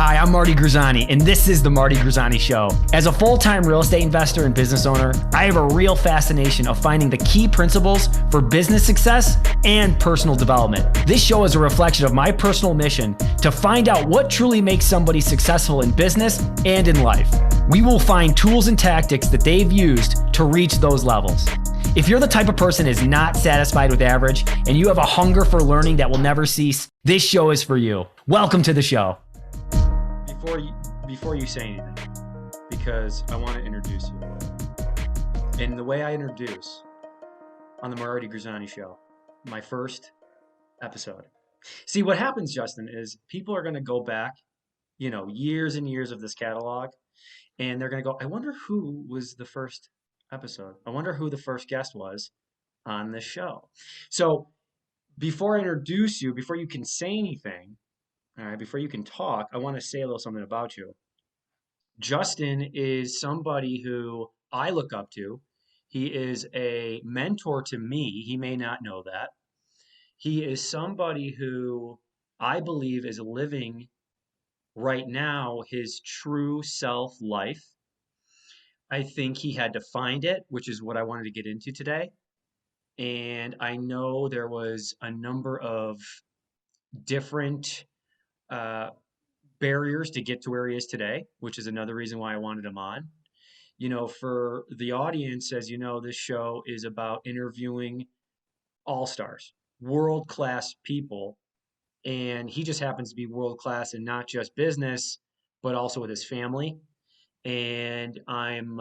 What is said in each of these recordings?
Hi, I'm Marty Grisani, and this is The Marty Grisani Show. As a full-time real estate investor and business owner, I have a real fascination of finding the key principles for business success and personal development. This show is a reflection of my personal mission to find out what truly makes somebody successful in business and in life. We will find tools and tactics that they've used to reach those levels. If you're the type of person is not satisfied with average and you have a hunger for learning that will never cease, this show is for you. Welcome to the show. Before you say anything, because I want to introduce you. And the way I introduce on the Marty Grisani Show, my first episode. See, what happens, Justin, is people are going to go back, years and years of this catalog, and they're going to go, I wonder who was the first episode. I wonder who the first guest was on this show. So before I introduce you, before you can say anything, all right, before you can talk, I want to say a little something about you. Justin is somebody who I look up to. He is a mentor to me. He may not know that. He is somebody who I believe is living right now his true self life. I think he had to find it, which is what I wanted to get into today. And I know there was a number of different barriers to get to where he is today, which is another reason why I wanted him on. For the audience, as you know, this show is about interviewing all-stars, world-class people, and he just happens to be world-class in not just business, but also with his family. And I'm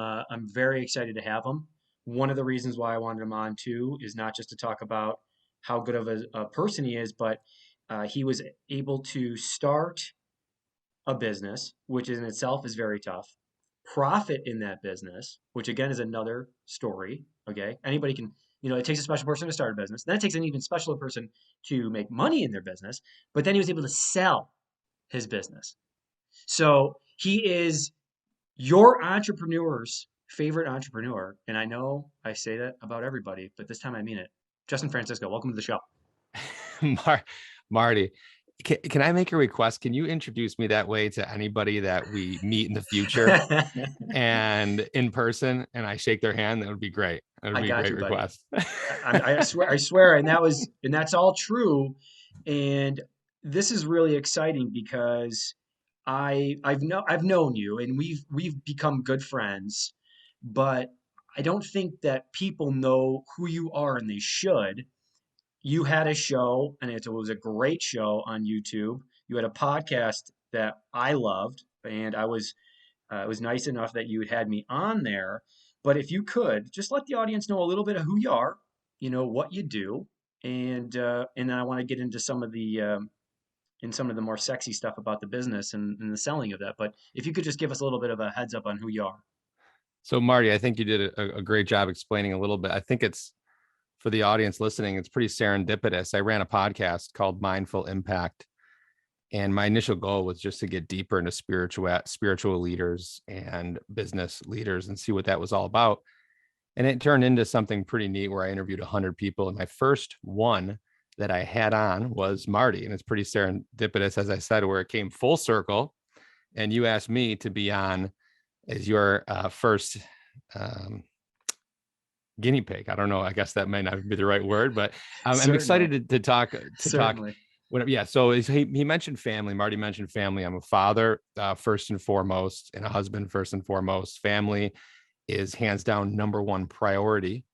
very excited to have him. One of the reasons why I wanted him on too is not just to talk about how good of a person he is, but he was able to start a business, which in itself is very tough, profit in that business, which again is another story. Okay. Anybody can, it takes a special person to start a business. Then it takes an even special person to make money in their business. But then he was able to sell his business. So he is your entrepreneur's favorite entrepreneur. And I know I say that about everybody, but this time I mean it. Justin Francisco, welcome to the show. Marty, can I make a request? Can you introduce me that way to anybody that we meet in the future and in person, and I shake their hand? That would be great. That would be a great request. I swear, and that's all true. And this is really exciting because I've known you, and we've become good friends, but I don't think that people know who you are, and they should. You had a show, and it was a great show on YouTube. You had a podcast that I loved, and it was nice enough that you had me on there. But if you could just let the audience know a little bit of who you are, what you do, and then I want to get into some of the more sexy stuff about the business and the selling of that. But if you could just give us a little bit of a heads up on who you are. So Marty, I think you did a great job explaining a little bit. I think it's, for the audience listening, it's pretty serendipitous. I ran a podcast called Mindful Impact, and my initial goal was just to get deeper into spiritual leaders and business leaders and see what that was all about. And it turned into something pretty neat where I interviewed 100 people. And my first one that I had on was Marty. And it's pretty serendipitous, as I said, where it came full circle. And you asked me to be on as your first guinea pig. I don't know. I guess that might not be the right word, but I'm excited to talk. Certainly. Yeah. So he mentioned family. Marty mentioned family. I'm a father first and foremost, and a husband first and foremost. Family is hands down number one priority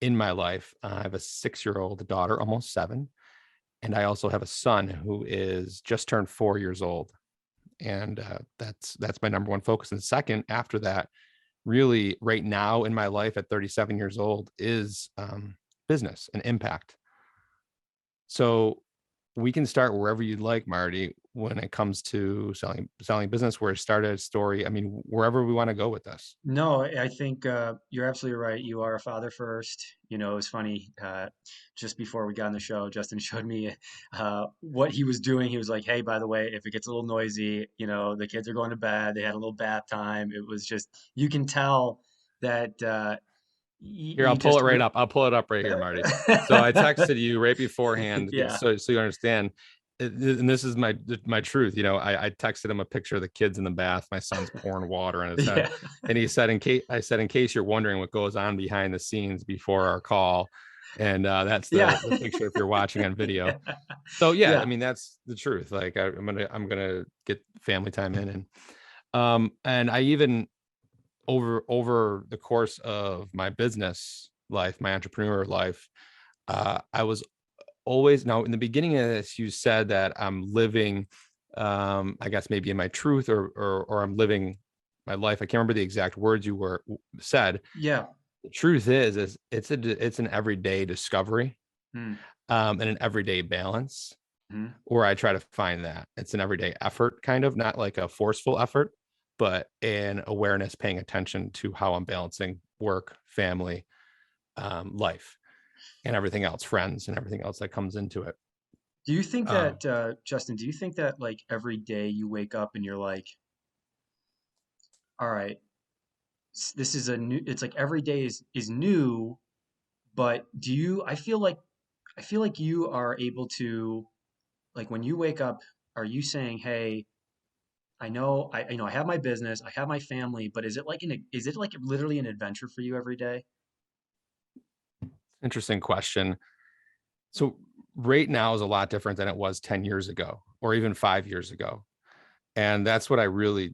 in my life. I have a 6-year-old daughter, almost 7, and I also have a son who is just turned 4 years old, and that's my number one focus. And second, after that, really right now in my life at 37 years old is business and impact. So we can start wherever you'd like, Marty, when it comes to selling business, where it started a story. I mean, wherever we want to go with this. No, I think you're absolutely right. You are a father first. It was funny. Just before we got on the show, Justin showed me what he was doing. He was like, "Hey, by the way, if it gets a little noisy, the kids are going to bed. They had a little bath time." It was just, you can tell that. Here, I'll pull it right up. I'll pull it up right here, Marty. So I texted you right beforehand, Yeah. so you understand. and this is my truth. I texted him a picture of the kids in the bath. My son's pouring water on his head, Yeah. and he said, in case you're wondering what goes on behind the scenes before our call, and that's Yeah. the picture if you're watching on video. So yeah, I Yeah. mean that's the truth. Like I'm gonna get family time in, and I even over the course of my business life, my entrepreneur life, I was always, now in the beginning of this, you said that I'm living, I guess maybe in my truth, or I'm living my life. I can't remember the exact words you said. Yeah. The truth is it's an everyday discovery, Mm. and an everyday balance, Mhm. where I try to find that it's an everyday effort, kind of not like a forceful effort, but an awareness, paying attention to how I'm balancing work, family, life, and everything else, friends, and everything else that comes into it. Do you think Um, that, Justin, do you think that like every day you wake up and you're like, all right, this is a new, it's like every day is new, but I feel like you are able to, like when you wake up, are you saying, hey, I know I have my business, I have my family, but is it like literally an adventure for you every day? Interesting question. So right now is a lot different than it was 10 years ago, or even 5 years ago. And that's what I really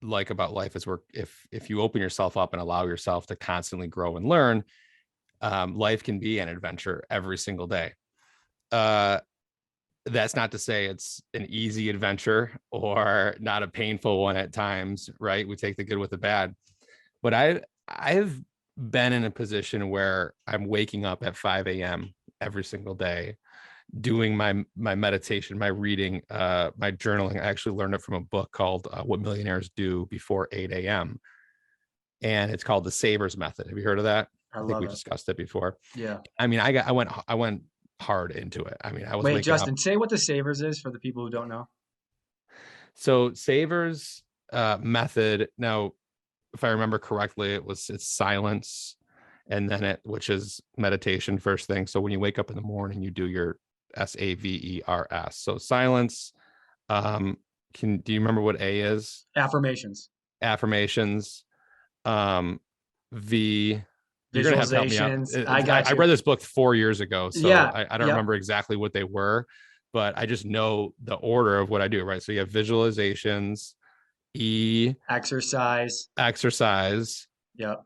like about life, is where if you open yourself up and allow yourself to constantly grow and learn, life can be an adventure every single day. Uh, that's not to say it's an easy adventure or not a painful one at times, right? We take the good with the bad. But I've been in a position where I'm waking up at 5 a.m. every single day, doing my meditation, my reading, my journaling. I actually learned it from a book called What Millionaires Do Before 8 a.m. And it's called the Sabers Method. Have you heard of that? I I think love we it. discussed it before. Yeah. I mean, I went hard into it. I mean, I was Wait, waking up. Justin, say what the Savers is for the people who don't know. So Sabers method. Now, if I remember correctly, it's silence, and then which is meditation first thing. So when you wake up in the morning, you do your SAVERS. So silence. Um, do you remember what A is? Affirmations, Affirmations. Um, V. You're gonna have to help me out. visualizations. I I got you. read this book 4 years ago, so Yeah. I don't Yep. remember exactly what they were, but I just know the order of what I do. Right. So you have visualizations, E, Exercise. exercise, Yep.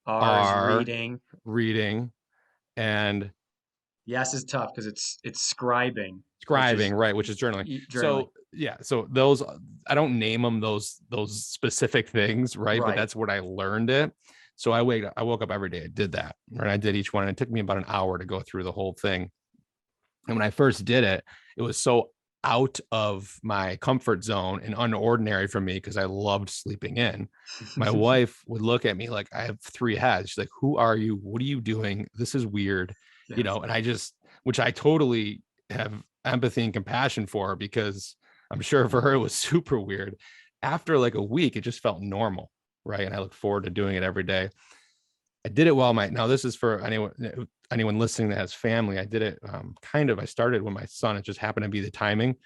R is R, reading. reading, and Yes is tough because it's scribing, which is scribing, right, which is journaling. journaling. So yeah, so those, I don't name them those specific things, right? But Right. that's what I learned it. So I woke up every day. I did that, and I did each one. And it took me about an hour to go through the whole thing. And when I first did it, it was so out of my comfort zone and unordinary for me, because I loved sleeping in. My wife would look at me like I have three heads. She's like, "Who are you? What are you doing? This is weird." Yeah. And which I totally have empathy and compassion for, because I'm sure for her it was super weird. After like a week, it just felt normal, right? And I look forward to doing it every day. I did it while now this is for anyone listening that has family. I did it I started when my son, it just happened to be the timing.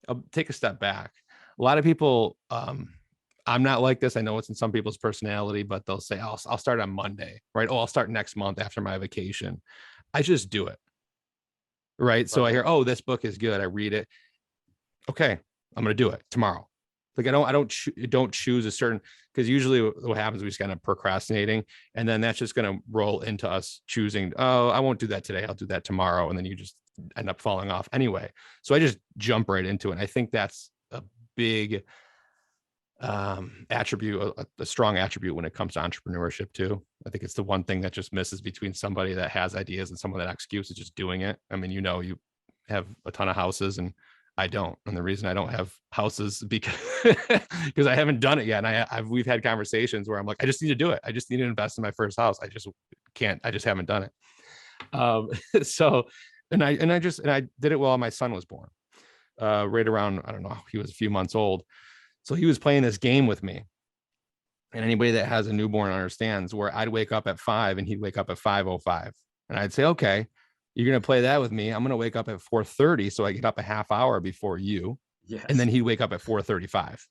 I'll take a step back. A lot of people, I'm not like this. I know it's in some people's personality, but they'll say, I'll start on Monday, right? Oh, I'll start next month after my vacation. I just do it. Right. So Love I it. hear, oh, this book is good. I read it. Okay. I'm going to do it tomorrow. Like don't choose a certain, because usually what happens, we just kind of procrastinating, and then that's just going to roll into us choosing, oh, I won't do that today, I'll do that tomorrow, and then you just end up falling off anyway. So I just jump right into it. And I think that's a big attribute, a strong attribute when it comes to entrepreneurship too. I think it's the one thing that just misses between somebody that has ideas and someone that executes, is just doing it. I mean, you have a ton of houses, and I don't. And the reason I don't have houses because because I haven't done it yet. And we've had conversations where I'm like, I just need to do it. I just need to invest in my first house. I just can't. I just haven't done it. So, and I did it while my son was born. Right around, I don't know, he was a few months old. So he was playing this game with me. And anybody that has a newborn understands, where I'd wake up at 5 and he'd wake up at 5:05. And I'd say, okay, You're going to play that with me. I'm going to wake up at 4:30. So I get up a half hour before you. And then Yes. he'd wake up at 4:35.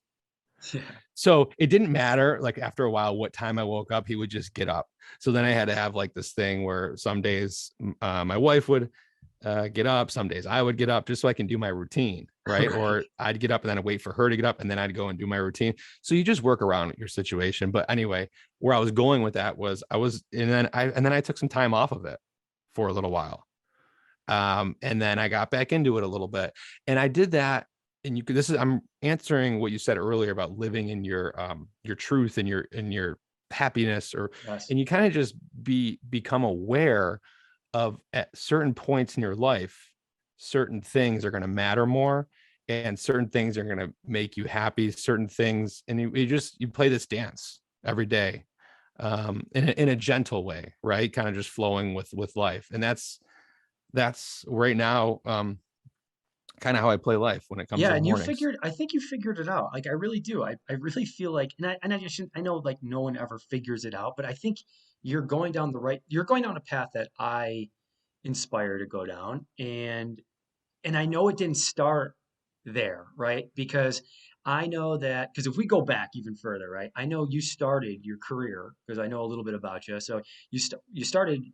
Yeah. So it didn't matter. Like after a while, what time I woke up, he would just get up. So then I had to have like this thing where some days my wife would get up. Some days I would get up just so I can do my routine. Right. Right. Or I'd get up and then I'd wait for her to get up and then I'd go and do my routine. So you just work around your situation. But anyway, where I was going with that was and then I took some time off of it for a little while. And then I got back into it a little bit, and I did that. And I'm answering what you said earlier about living in your truth and your happiness, Yes. and you kind of just become aware of at certain points in your life, certain things are going to matter more, and certain things are going to make you happy, certain things. And you play this dance every day, in a gentle way, right? Kind of just flowing with life. And that's right now, kind of how I play life when it comes Yeah, to the and mornings. I think you figured it out. Like I really do. I really feel like, and I just, I know like no one ever figures it out, but I think you're going down a path that I inspire to go down. And I know it didn't start there, right? Because I know that, because if we go back even further, right? I know you started your career, because I know a little bit about you. So you started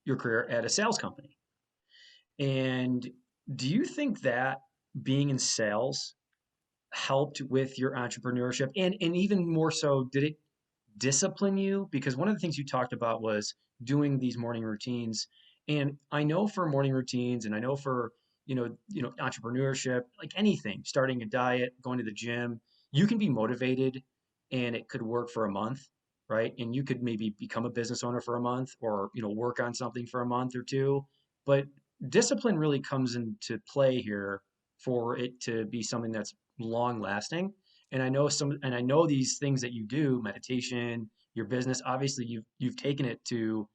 your career at a sales company. And do you think that being in sales helped with your entrepreneurship? And even more so, did it discipline you? Because one of the things you talked about was doing these morning routines. And I know for morning routines, and I know for entrepreneurship, like anything, starting a diet, going to the gym, you can be motivated and it could work for a month, right? And you could maybe become a business owner for a month, or work on something for a month or two. But discipline really comes into play here for it to be something that's long lasting. And I know these things that you do, meditation, your business, obviously you've taken it to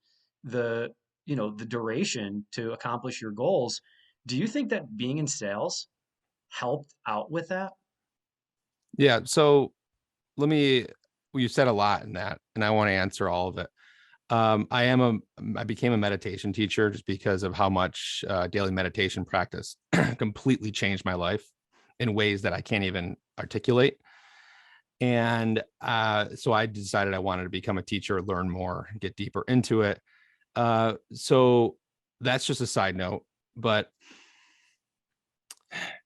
the the duration to accomplish your goals. Do you think that being in sales helped out with that? Yeah. So let me, you said a lot in that, and I want to answer all of it. I became a meditation teacher just because of how much daily meditation practice completely changed my life in ways that I can't even articulate. And so I decided I wanted to become a teacher, learn more, get deeper into it. So that's just a side note. But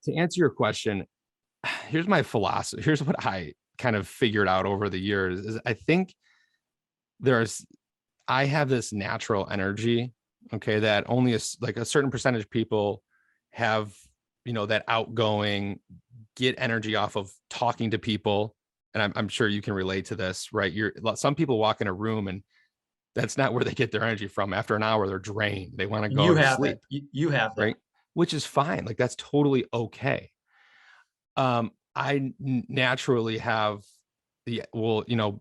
to answer your question, here's my philosophy. Here's what I kind of figured out over the years is I think there's I have this natural energy, okay, that only like a certain percentage of people have, that outgoing, get energy off of talking to people. And I'm sure you can relate to this, right? Some people walk in a room and that's not where they get their energy from. After an hour, they're drained. They want to You go to have sleep, that. You have that. right? Which is fine. Like that's totally okay. Naturally have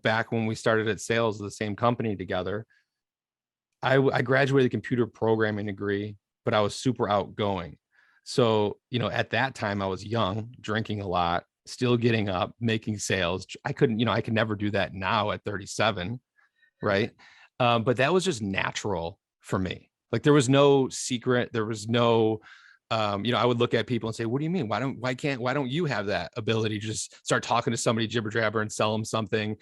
back when we started at sales, the same company together, I graduated a computer programming degree, but I was super outgoing. So, at that time I was young, drinking a lot, still getting up, making sales. I could never do that now at 37. Right. But that was just natural for me. Like there was no secret. There was no, I would look at people and say, what do you mean? Why don't you have that ability to just start talking to somebody jibber jabber and sell them something,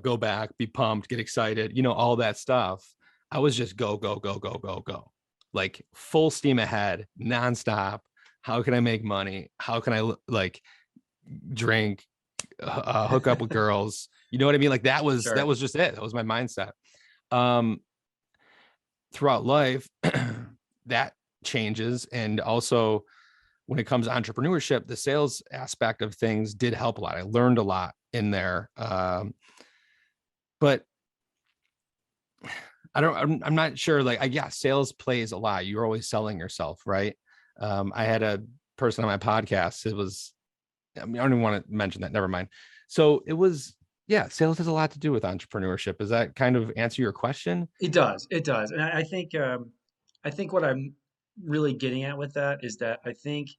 go back, be pumped, get excited, all that stuff. I was just go, go, go, go, go, go, like full steam ahead, nonstop. How can I make money? How can I like drink, hook up with girls? You know what I mean? Like that was Sure. just it. That was my mindset. Um, Throughout life, that changes. And also when it comes to entrepreneurship, the sales aspect of things did help a lot. I learned a lot in there. But I'm not sure. Like, sales plays a lot. You're always selling yourself, right? I had a person on my podcast. I don't even want to mention that. Never mind. So it was, yeah, sales has a lot to do with entrepreneurship. Does that kind of answer your question? It does. It does. And I think what I'm really getting at with that is that I think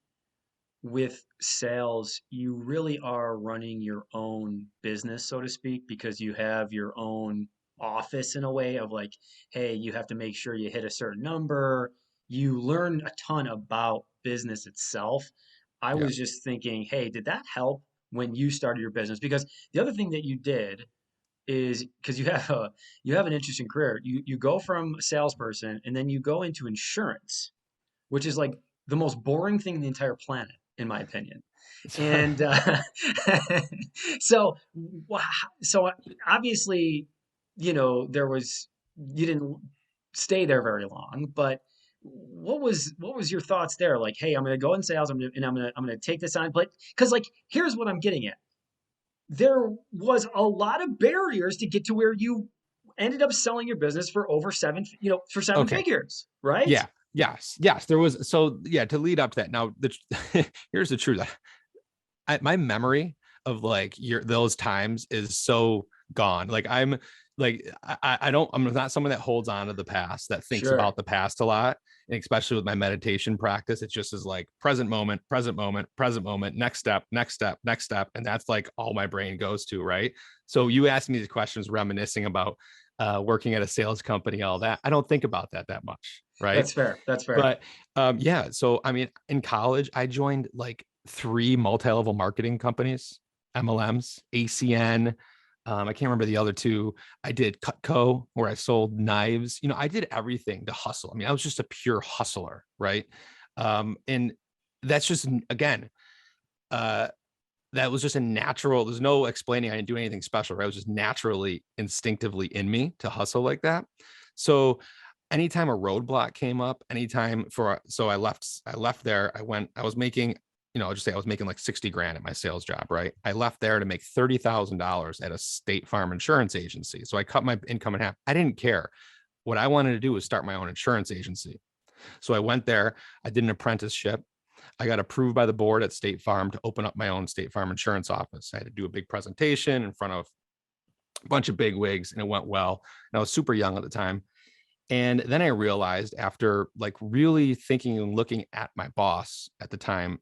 with sales, you really are running your own business, so to speak, because you have your own office in a way of like, hey, you have to make sure you hit a certain number. you learn a ton about business itself. I Yeah. was just thinking, hey, did that help when you started your business? Because the other thing that you did is because you have an interesting career. You go from a salesperson and then you go into insurance, which is like the most boring thing in the entire planet, in my opinion. And so so obviously, there was you didn't stay there very long, but what was your thoughts there? Like, hey, I'm gonna go in sales, I'm gonna take this on, but because like here's what I'm getting at. There was a lot of barriers to get to where you ended up selling your business for over for seven Okay. figures, right? Yeah. Yes. There was. So yeah, to lead up to that. Now, here's the truth. My memory of like those times is so gone. Like I'm not someone that holds on to the past, that thinks Sure. about the past a lot. And especially with my meditation practice, it just is like present moment, present moment, present moment, next step, next step, next step. And that's like all my brain goes to, right? So you asked me these questions reminiscing about working at a sales company, all that. I don't think about that much, right? That's fair. That's fair. But yeah, so I mean, in college, I joined like 3 multi-level marketing companies, MLMs, ACN. I can't remember the other 2. I did Cutco, where I sold knives. I did everything to hustle. I mean, I was just a pure hustler, right? And that's just, again, uh, that was just a natural. There's no explaining. I didn't do anything special, right? It was just naturally, instinctively in me to hustle like that. So anytime a roadblock came up, so I left there. I was making, I'll just say I was making like 60 grand at my sales job, right? I left there to make $30,000 at a State Farm insurance agency. So I cut my income in half. I didn't care. What I wanted to do was start my own insurance agency. So I went there, I did an apprenticeship. I got approved by the board at State Farm to open up my own State Farm insurance office. I had to do a big presentation in front of a bunch of big wigs, and it went well. And I was super young at the time. And then I realized, after like really thinking and looking at my boss at the time,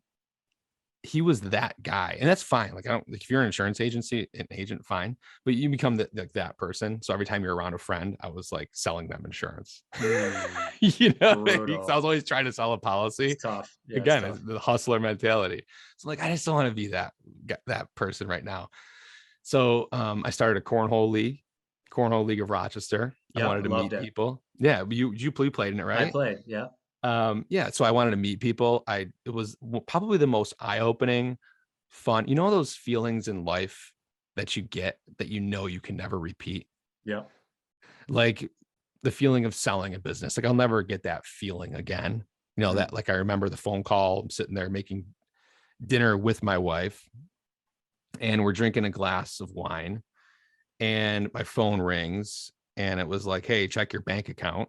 he was that guy. And that's fine. Like, I don't, like, if you're an insurance agency, an agent, fine, but you become that person. So every time you're around a friend, I was like selling them insurance. I Brutal. was always trying to sell a policy. It's tough. Yeah, it's Again, tough. it's the hustler mentality. So like, I just don't want to be that person right now. So I started a cornhole league of Rochester. I Yeah, I wanted to loved meet it. people. Yeah, you played in it, I right? played. Yeah. Yeah, so I wanted to meet people. It was probably the most eye-opening, fun. Those feelings in life that you get that you can never repeat. Yeah. Like the feeling of selling a business. Like, I'll never get that feeling again. That, like, I remember the phone call, I'm sitting there making dinner with my wife, and we're drinking a glass of wine, and my phone rings, and it was like, "Hey, check your bank account.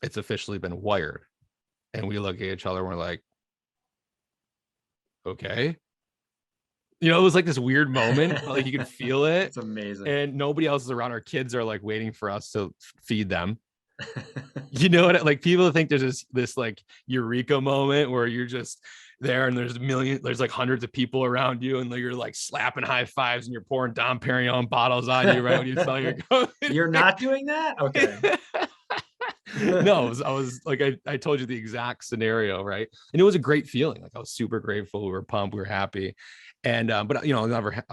It's officially been wired." And we look at each other and we're like, okay. It was like this weird moment, but like you could feel it. It's amazing. And nobody else is around. Our kids are like waiting for us to feed them. Like, people think there's this like eureka moment where you're just there and there's like hundreds of people around you, and you're like slapping high fives and you're pouring Dom Perignon bottles on you right when you tell you're going. You're not doing that? Okay. No, I was like, I told you the exact scenario, right? And it was a great feeling. Like, I was super grateful. We were pumped. We were happy. And but never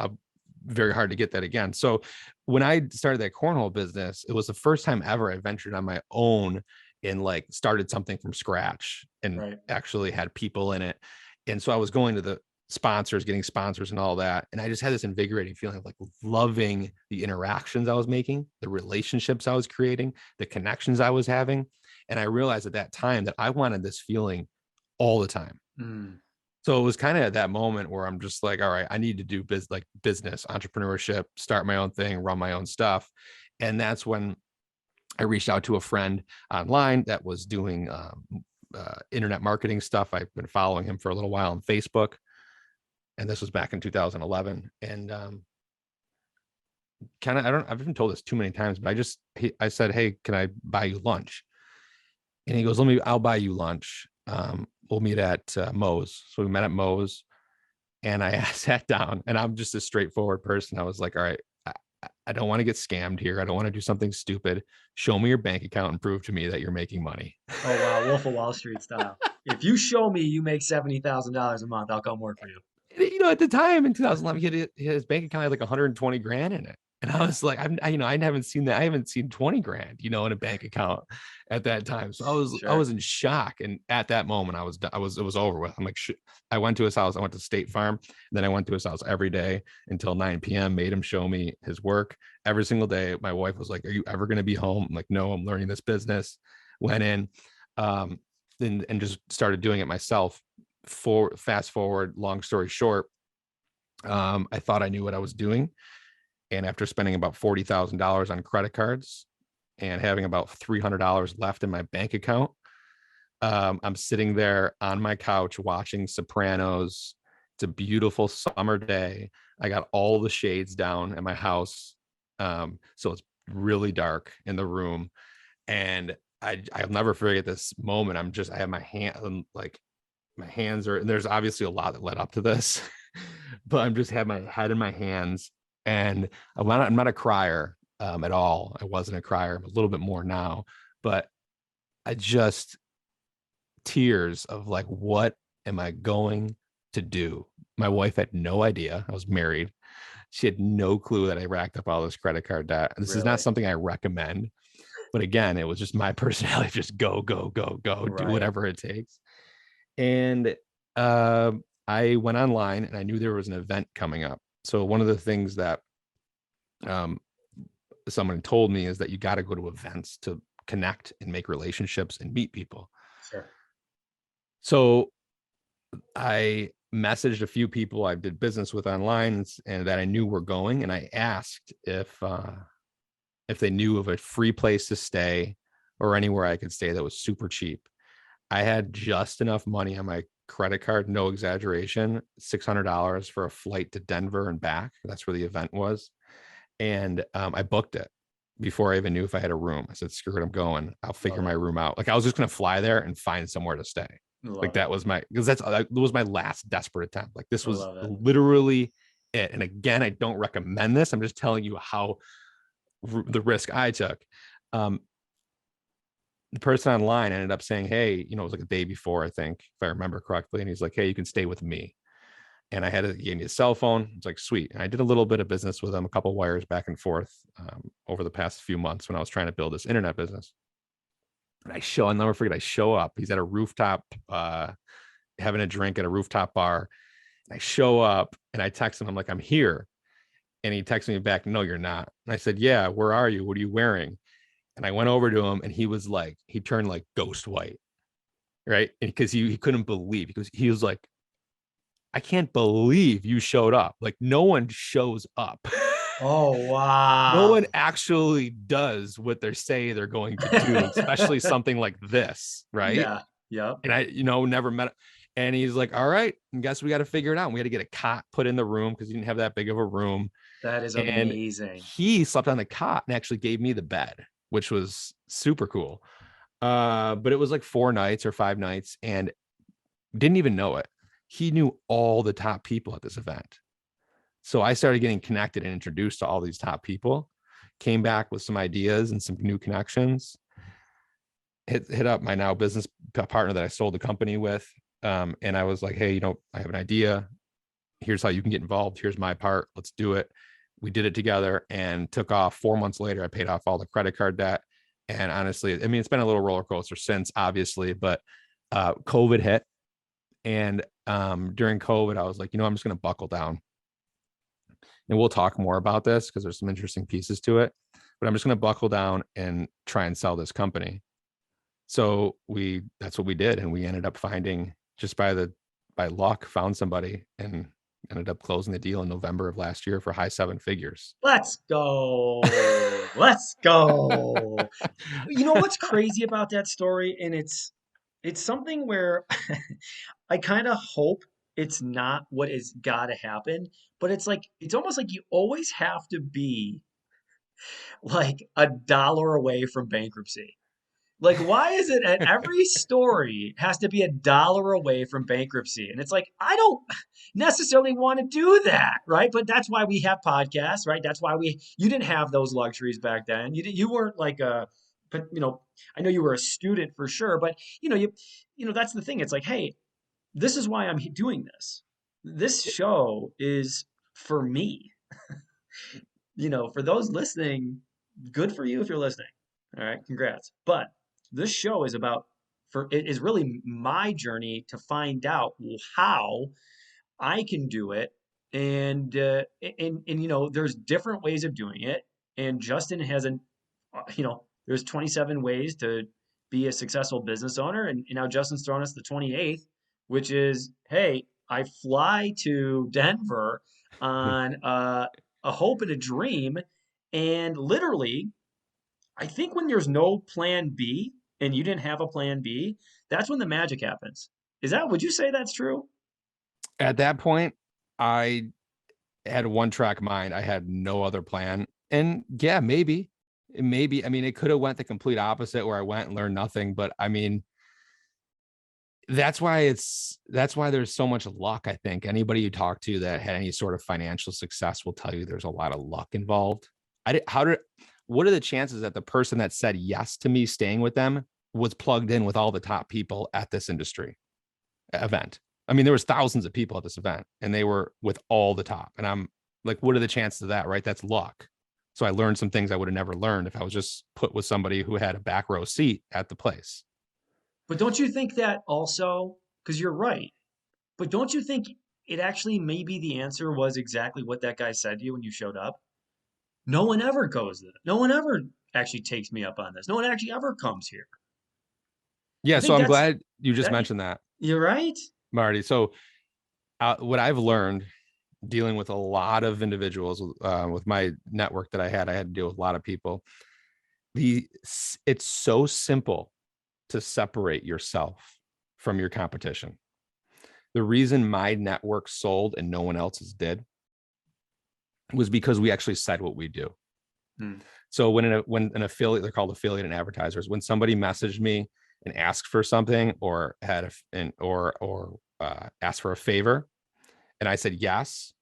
very hard to get that again. So when I started that cornhole business, it was the first time ever I ventured on my own and like started something from scratch and Right. actually had people in it. And so I was going to the sponsors, getting sponsors and all that. And I just had this invigorating feeling of like loving the interactions I was making, the relationships I was creating, the connections I was having. And I realized at that time that I wanted this feeling all the time. So it was kind of at that moment where I'm just like, all right, I need to do business, entrepreneurship, start my own thing, run my own stuff. And that's when I reached out to a friend online that was doing internet marketing stuff. I've been following him for a little while on Facebook. And this was back in 2011. And I've been told this too many times, but I said, "Hey, can I buy you lunch?" And he goes, "I'll buy you lunch. We'll meet at Moe's." So we met at Moe's, and I sat down, and I'm just a straightforward person. I was like, all right, I don't want to get scammed here. I don't want to do something stupid. Show me your bank account and prove to me that you're making money. Oh wow, Wolf of Wall Street style. If you show me you make $70,000 a month, I'll come work for you. At the time in 2011, his bank account had like 120 grand in it. And I Yeah. was like, I haven't seen that. I haven't seen 20 grand, in a bank account at that time. So I Sure. was in shock. And at that moment, it was over with. I'm like, I went to his house. I went to State Farm. And then I went to his house every day until 9 p.m., made him show me his work every single day. My wife was like, are you ever going to be home? I'm like, no, I'm learning this business. Went in, and just started doing it myself. Fast forward, long story short, I thought I knew what I was doing. And after spending about $40,000 on credit cards and having about $300 left in my bank account, I'm sitting there on my couch watching Sopranos. It's a beautiful summer day. I got all the shades down at my house. So it's really dark in the room. And I'll never forget this moment. I have my hand, like my hands are, and there's obviously a lot that led up to this, but I'm just have my head in my hands. And I'm not a crier at all. I wasn't a crier. I'm a little bit more now, but I just tears of like, what am I going to do? My wife had no idea. I was married. She had no clue that I racked up all this credit card debt. This is not Really? something I recommend, but again, it was just my personality. Just go, go, go, go, do Right. whatever it takes. And I went online and I knew there was an event coming up. So one of the things that someone told me is that you got to go to events to connect and make relationships and meet people. Sure. So I messaged a few people I did business with online and that I knew were going, and I asked if they knew of a free place to stay or anywhere I could stay that was super cheap. I had just enough money on my credit card, no exaggeration, $600 for a flight to Denver and back. That's where the event was. And I booked it before I even knew if I had a room. I said, screw it, I'm going. I'll figure Love my it. room out. Like I was just going to fly there and find somewhere to stay. Like Love it. that was that was my last desperate attempt. Like this I was love it. literally it. And again, I don't recommend this. I'm just telling you how the risk I took. The person online ended up saying, hey, it was like a day before, I think, if I remember correctly. And he's like, hey, you can stay with me. And he gave me a cell phone. It's like, sweet. And I did a little bit of business with him, a couple wires back and forth over the past few months when I was trying to build this internet business. And I'll never forget, I show up. He's at a rooftop, having a drink at a rooftop bar. And I show up and I text him. I'm like, I'm here. And he texted me back, no, you're not. And I said, yeah, where are you? What are you wearing? And I went over to him and he turned like ghost white. Right. And because he couldn't believe, because he was like, I can't believe you showed up. Like no one shows up. Oh No wow. one actually does what they say they're going to do, especially something like this. Right. Yeah. Yep. And I, never met. And he's like, all right, I guess we got to figure it out. And we had to get a cot put in the room because he didn't have that big of a room. That is And amazing. he slept on the cot and actually gave me the bed, which was super cool. But it was like 4 nights or 5 nights and didn't even know it. He knew all the top people at this event. So I started getting connected and introduced to all these top people, came back with some ideas and some new connections, hit up my now business partner that I sold the company with. And I was like, hey, I have an idea. Here's how you can get involved. Here's my part. Let's do it. We did it together and took off. 4 months later, I paid off all the credit card debt. And honestly, I mean, it's been a little roller coaster since, obviously, but COVID hit. And during COVID, I was like, I'm just going to buckle down. And we'll talk more about this because there's some interesting pieces to it. But I'm just going to buckle down and try and sell this company. So that's what we did. And we ended up finding, just by luck, found somebody and ended up closing the deal in November of last year for high 7 figures. Let's go. Let's go. You know what's crazy about that story? And it's something where I kind of hope it's not what is gotta happen, but it's almost like you always have to be like $1 away from bankruptcy. Like, why is it at every story has to be $1 away from bankruptcy? And it's like, I don't necessarily want to do that, right? But that's why we have podcasts, right? That's why you didn't have those luxuries back then. You weren't like but I know you were a student for sure, but that's the thing. It's like, hey, this is why I'm doing this. This show is for me. For those listening, good for you if you're listening. All right, congrats. But this show it is really my journey to find out how I can do it, and there's different ways of doing it. And Justin hasn't, there's 27 ways to be a successful business owner, and now Justin's thrown us the 28th, which is, hey, I fly to Denver on a hope and a dream, and literally I think when there's no plan B and you didn't have a plan B, that's when the magic happens. Would you say that's true? At that point, I had a one-track mind. I had no other plan. And yeah, maybe. I mean, it could have went the complete opposite where I went and learned nothing. But I mean, that's why there's so much luck. I think anybody you talk to that had any sort of financial success will tell you there's a lot of luck involved. What are the chances that the person that said yes to me staying with them was plugged in with all the top people at this industry event? I mean, there was thousands of people at this event and they were with all the top. And I'm like, what are the chances of that? Right. That's luck. So I learned some things I would have never learned if I was just put with somebody who had a back row seat at the place. But don't you think that also, because you're right, but don't you think it actually maybe the answer was exactly what that guy said to you when you showed up? No one ever goes there. No one ever actually takes me up on this. No one actually ever comes here. Yeah. So I'm glad you just mentioned that. You're right, Marty. So what I've learned dealing with a lot of individuals with my network that I had to deal with a lot of people. It's so simple to separate yourself from your competition. The reason my network sold and no one else's did was because we actually said what we do. So when an affiliate, they're called affiliate and advertisers, when somebody messaged me and asked for something or had asked for a favor, and I said yes,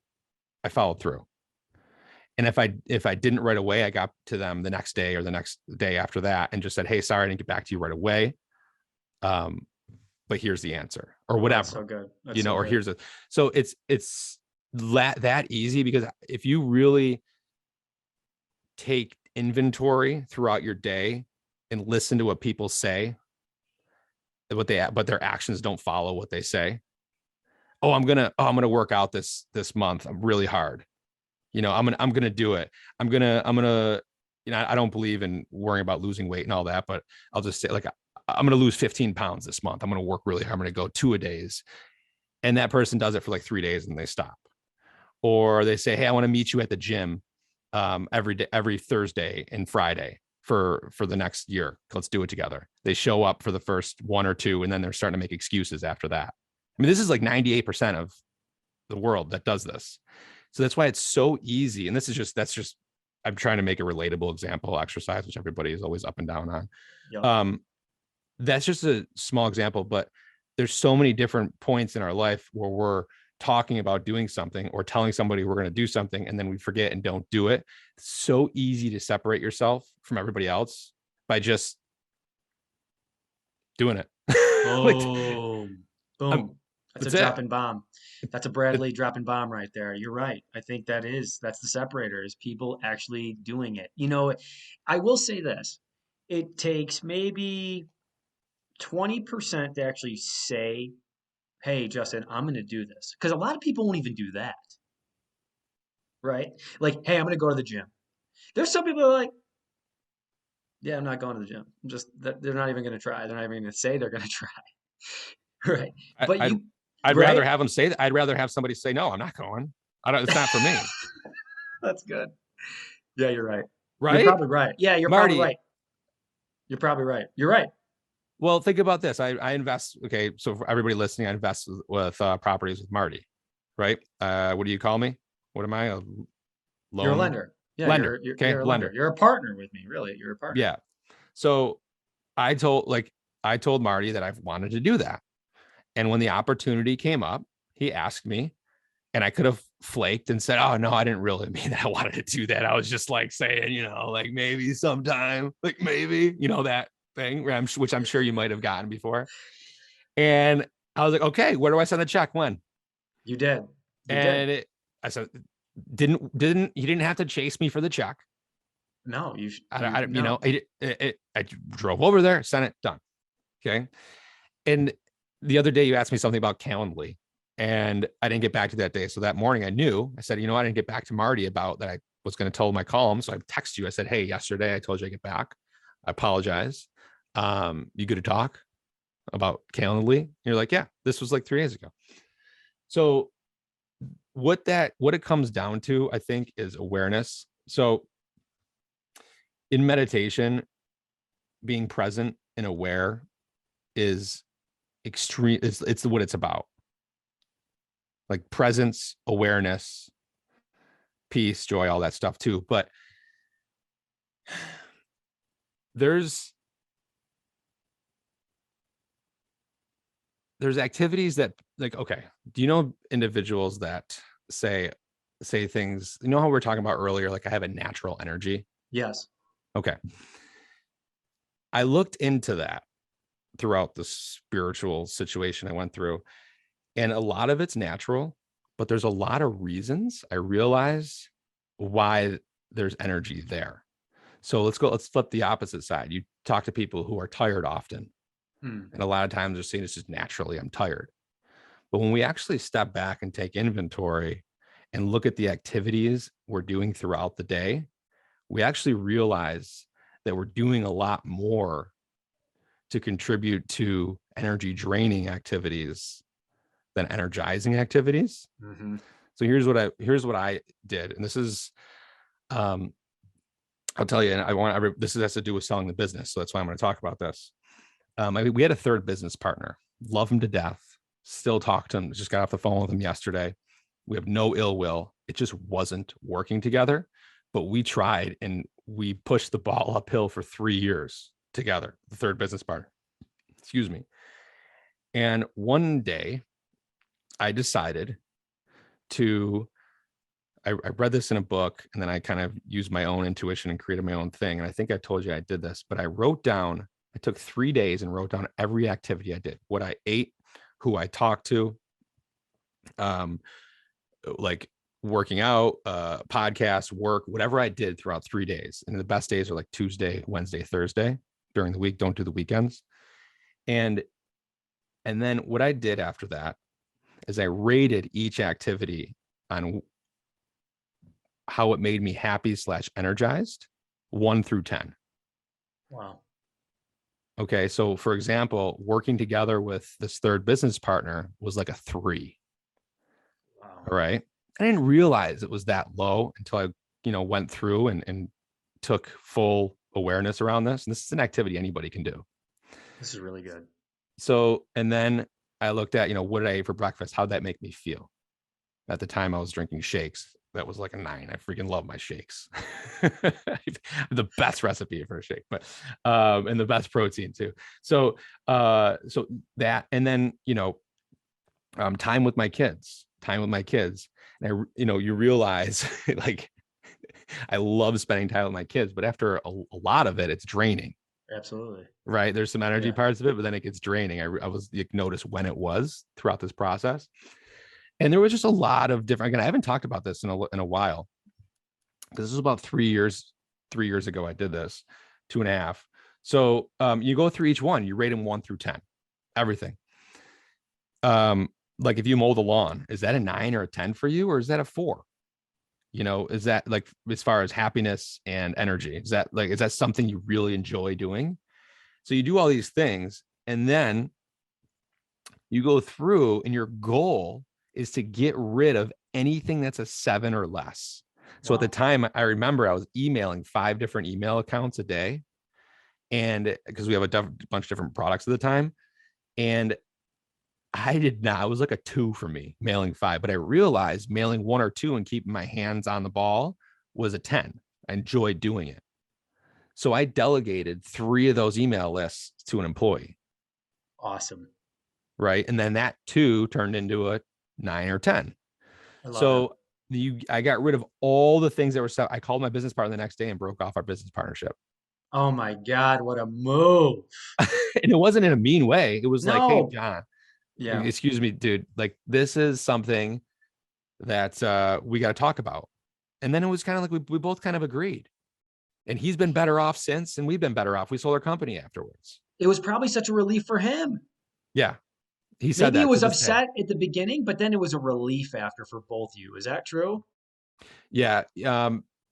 I followed through. And if I didn't right away, I got to them the next day or the next day after that and just said, hey, sorry, I didn't get back to you right away. But here's the answer or whatever. That's so good. Or here's so it's that easy, because if you really take inventory throughout your day and listen to what people say, but their actions don't follow what they say. I'm gonna work out this month. I'm really hard. I'm gonna do it. I'm gonna I don't believe in worrying about losing weight and all that, but I'll just say, like, I'm going to lose 15 pounds this month. I'm going to work really hard. I'm going to go 2-a-days. And that person does it for like 3 days and they stop. Or they say, hey, I want to meet you at the gym every Thursday and Friday for the next year. Let's do it together. They show up for the first 1 or 2, and then they're starting to make excuses after that. I mean, this is like 98% of the world that does this. So that's why it's so easy. And that's just, I'm trying to make a relatable example exercise, which everybody is always up and down on. Yep. That's just a small example, but there's so many different points in our life where we're talking about doing something or telling somebody we're going to do something, and then we forget and don't do it. It's so easy to separate yourself from everybody else by just doing it. Boom. Boom. That's a dropping bomb. That's a Bradley dropping bomb right there. You're right. I think that's the separator, is people actually doing it. I will say this. It takes maybe 20% to actually say, hey, Justin, I'm going to do this. Because a lot of people won't even do that. Right? Like, hey, I'm going to go to the gym. There's some people who are like, yeah, I'm not going to the gym. They're not even going to try. They're not even going to say they're going to try. Right. But I'd rather have them say that. I'd rather have somebody say, no, I'm not going. It's not for me. That's good. Yeah, you're right. Right? You're probably right. Yeah, you're Marty, probably right. You're probably right. You're right. Well, think about this. I invest. Okay. So for everybody listening, I invest with properties with Marty, right? What do you call me? What am I? A loan? You're a lender. Yeah, lender. You're a lender. You're a partner with me, really. You're a partner. Yeah. So I told Marty that I've wanted to do that. And when the opportunity came up, he asked me, and I could have flaked and said, "Oh no, I didn't really mean that I wanted to do that. I was just like saying, like maybe sometime, like maybe, that thing," which I'm sure you might have gotten before. And I was like, "Okay, where do I send the check? When?" You did. I said, you didn't have to chase me for the check. No, No. I drove over there, sent it, done. Okay. And the other day you asked me something about Calendly, and I didn't get back to that day. So that morning I said, I didn't get back to Marty about that. I was going to tell my column. So I texted you. I said, "Hey, yesterday I told you I get back. I apologize. You good to talk about Calendly?" And you're like, "Yeah, this was like 3 days ago." So what it comes down to, I think, is awareness. So in meditation, being present and aware is extreme. It's what it's about. Like presence, awareness, peace, joy, all that stuff too. But there's activities that, like, okay, do you know individuals that say things, how we were talking about earlier, like I have a natural energy? Yes. Okay. I looked into that throughout the spiritual situation I went through, and a lot of it's natural, but there's a lot of reasons I realize why there's energy there. So let's flip the opposite side. You talk to people who are tired often. And a lot of times they're saying it's just naturally, I'm tired. But when we actually step back and take inventory and look at the activities we're doing throughout the day, we actually realize that we're doing a lot more to contribute to energy draining activities than energizing activities. Mm-hmm. So here's what I did. And this is, I'll tell you, and this has to do with selling the business. So that's why I'm going to talk about this. We had a third business partner, love him to death, still talk to him, just got off the phone with him yesterday. We have no ill will. It just wasn't working together, but we tried and we pushed the ball uphill for 3 years together, the third business partner, excuse me. And one day I decided I read this in a book, and then I kind of used my own intuition and created my own thing. And I think I told you I did this, but I took 3 days and wrote down every activity I did, what I ate, who I talked to, like working out, podcasts, work, whatever I did throughout 3 days. And the best days are like Tuesday, Wednesday, Thursday during the week. Don't do the weekends. And then what I did after that is I rated each activity on how it made me happy / energized, 1 through 10. Wow. Okay. So for example, working together with this third business partner was like a 3. Wow. All right. I didn't realize it was that low until I, went through and took full awareness around this. And this is an activity anybody can do. This is really good. So, and then I looked at, what did I eat for breakfast? How'd that make me feel? At the time I was drinking shakes. That was like a 9. I freaking love my shakes. The best recipe for a shake, but, and the best protein too. So that, and then, time with my kids. And you realize like, I love spending time with my kids, but after a lot of it, it's draining. Absolutely. Right. There's some energy parts of it, but then it gets draining. I was noticed when it was throughout this process. And there was just a lot of different, again, I haven't talked about this in a while, because this was about 3 years ago. I did this, 2.5. So you go through each one, you rate them 1 through 10, everything. Like if you mow the lawn, is that a 9 or a 10 for you? Or is that a 4? Is that like, as far as happiness and energy, is that something you really enjoy doing? So you do all these things, and then you go through, and your goal is to get rid of anything that's a 7 or less. So at the time, I remember I was emailing 5 different email accounts a day, and because we have a bunch of different products at the time, and it was like a 2 for me, mailing 5, but I realized mailing 1 or 2 and keeping my hands on the ball was a 10. I enjoyed doing it. So I delegated 3 of those email lists to an employee. Awesome. Right. And then that 2 turned into a 9 or 10. I love it. So I got rid of all the things that were stuff. I called my business partner the next day and broke off our business partnership. Oh my God, what a move. And it wasn't in a mean way. It was like, hey, No. John, Yeah. excuse me, dude, like this is something that we got to talk about. And then it was kind of like we both kind of agreed. And he's been better off since, and we've been better off. We sold our company afterwards. It was probably such a relief for him. Yeah. He said Maybe he that to was this day. upset at the beginning, but then it was a relief after for both of you. Is that true? Yeah.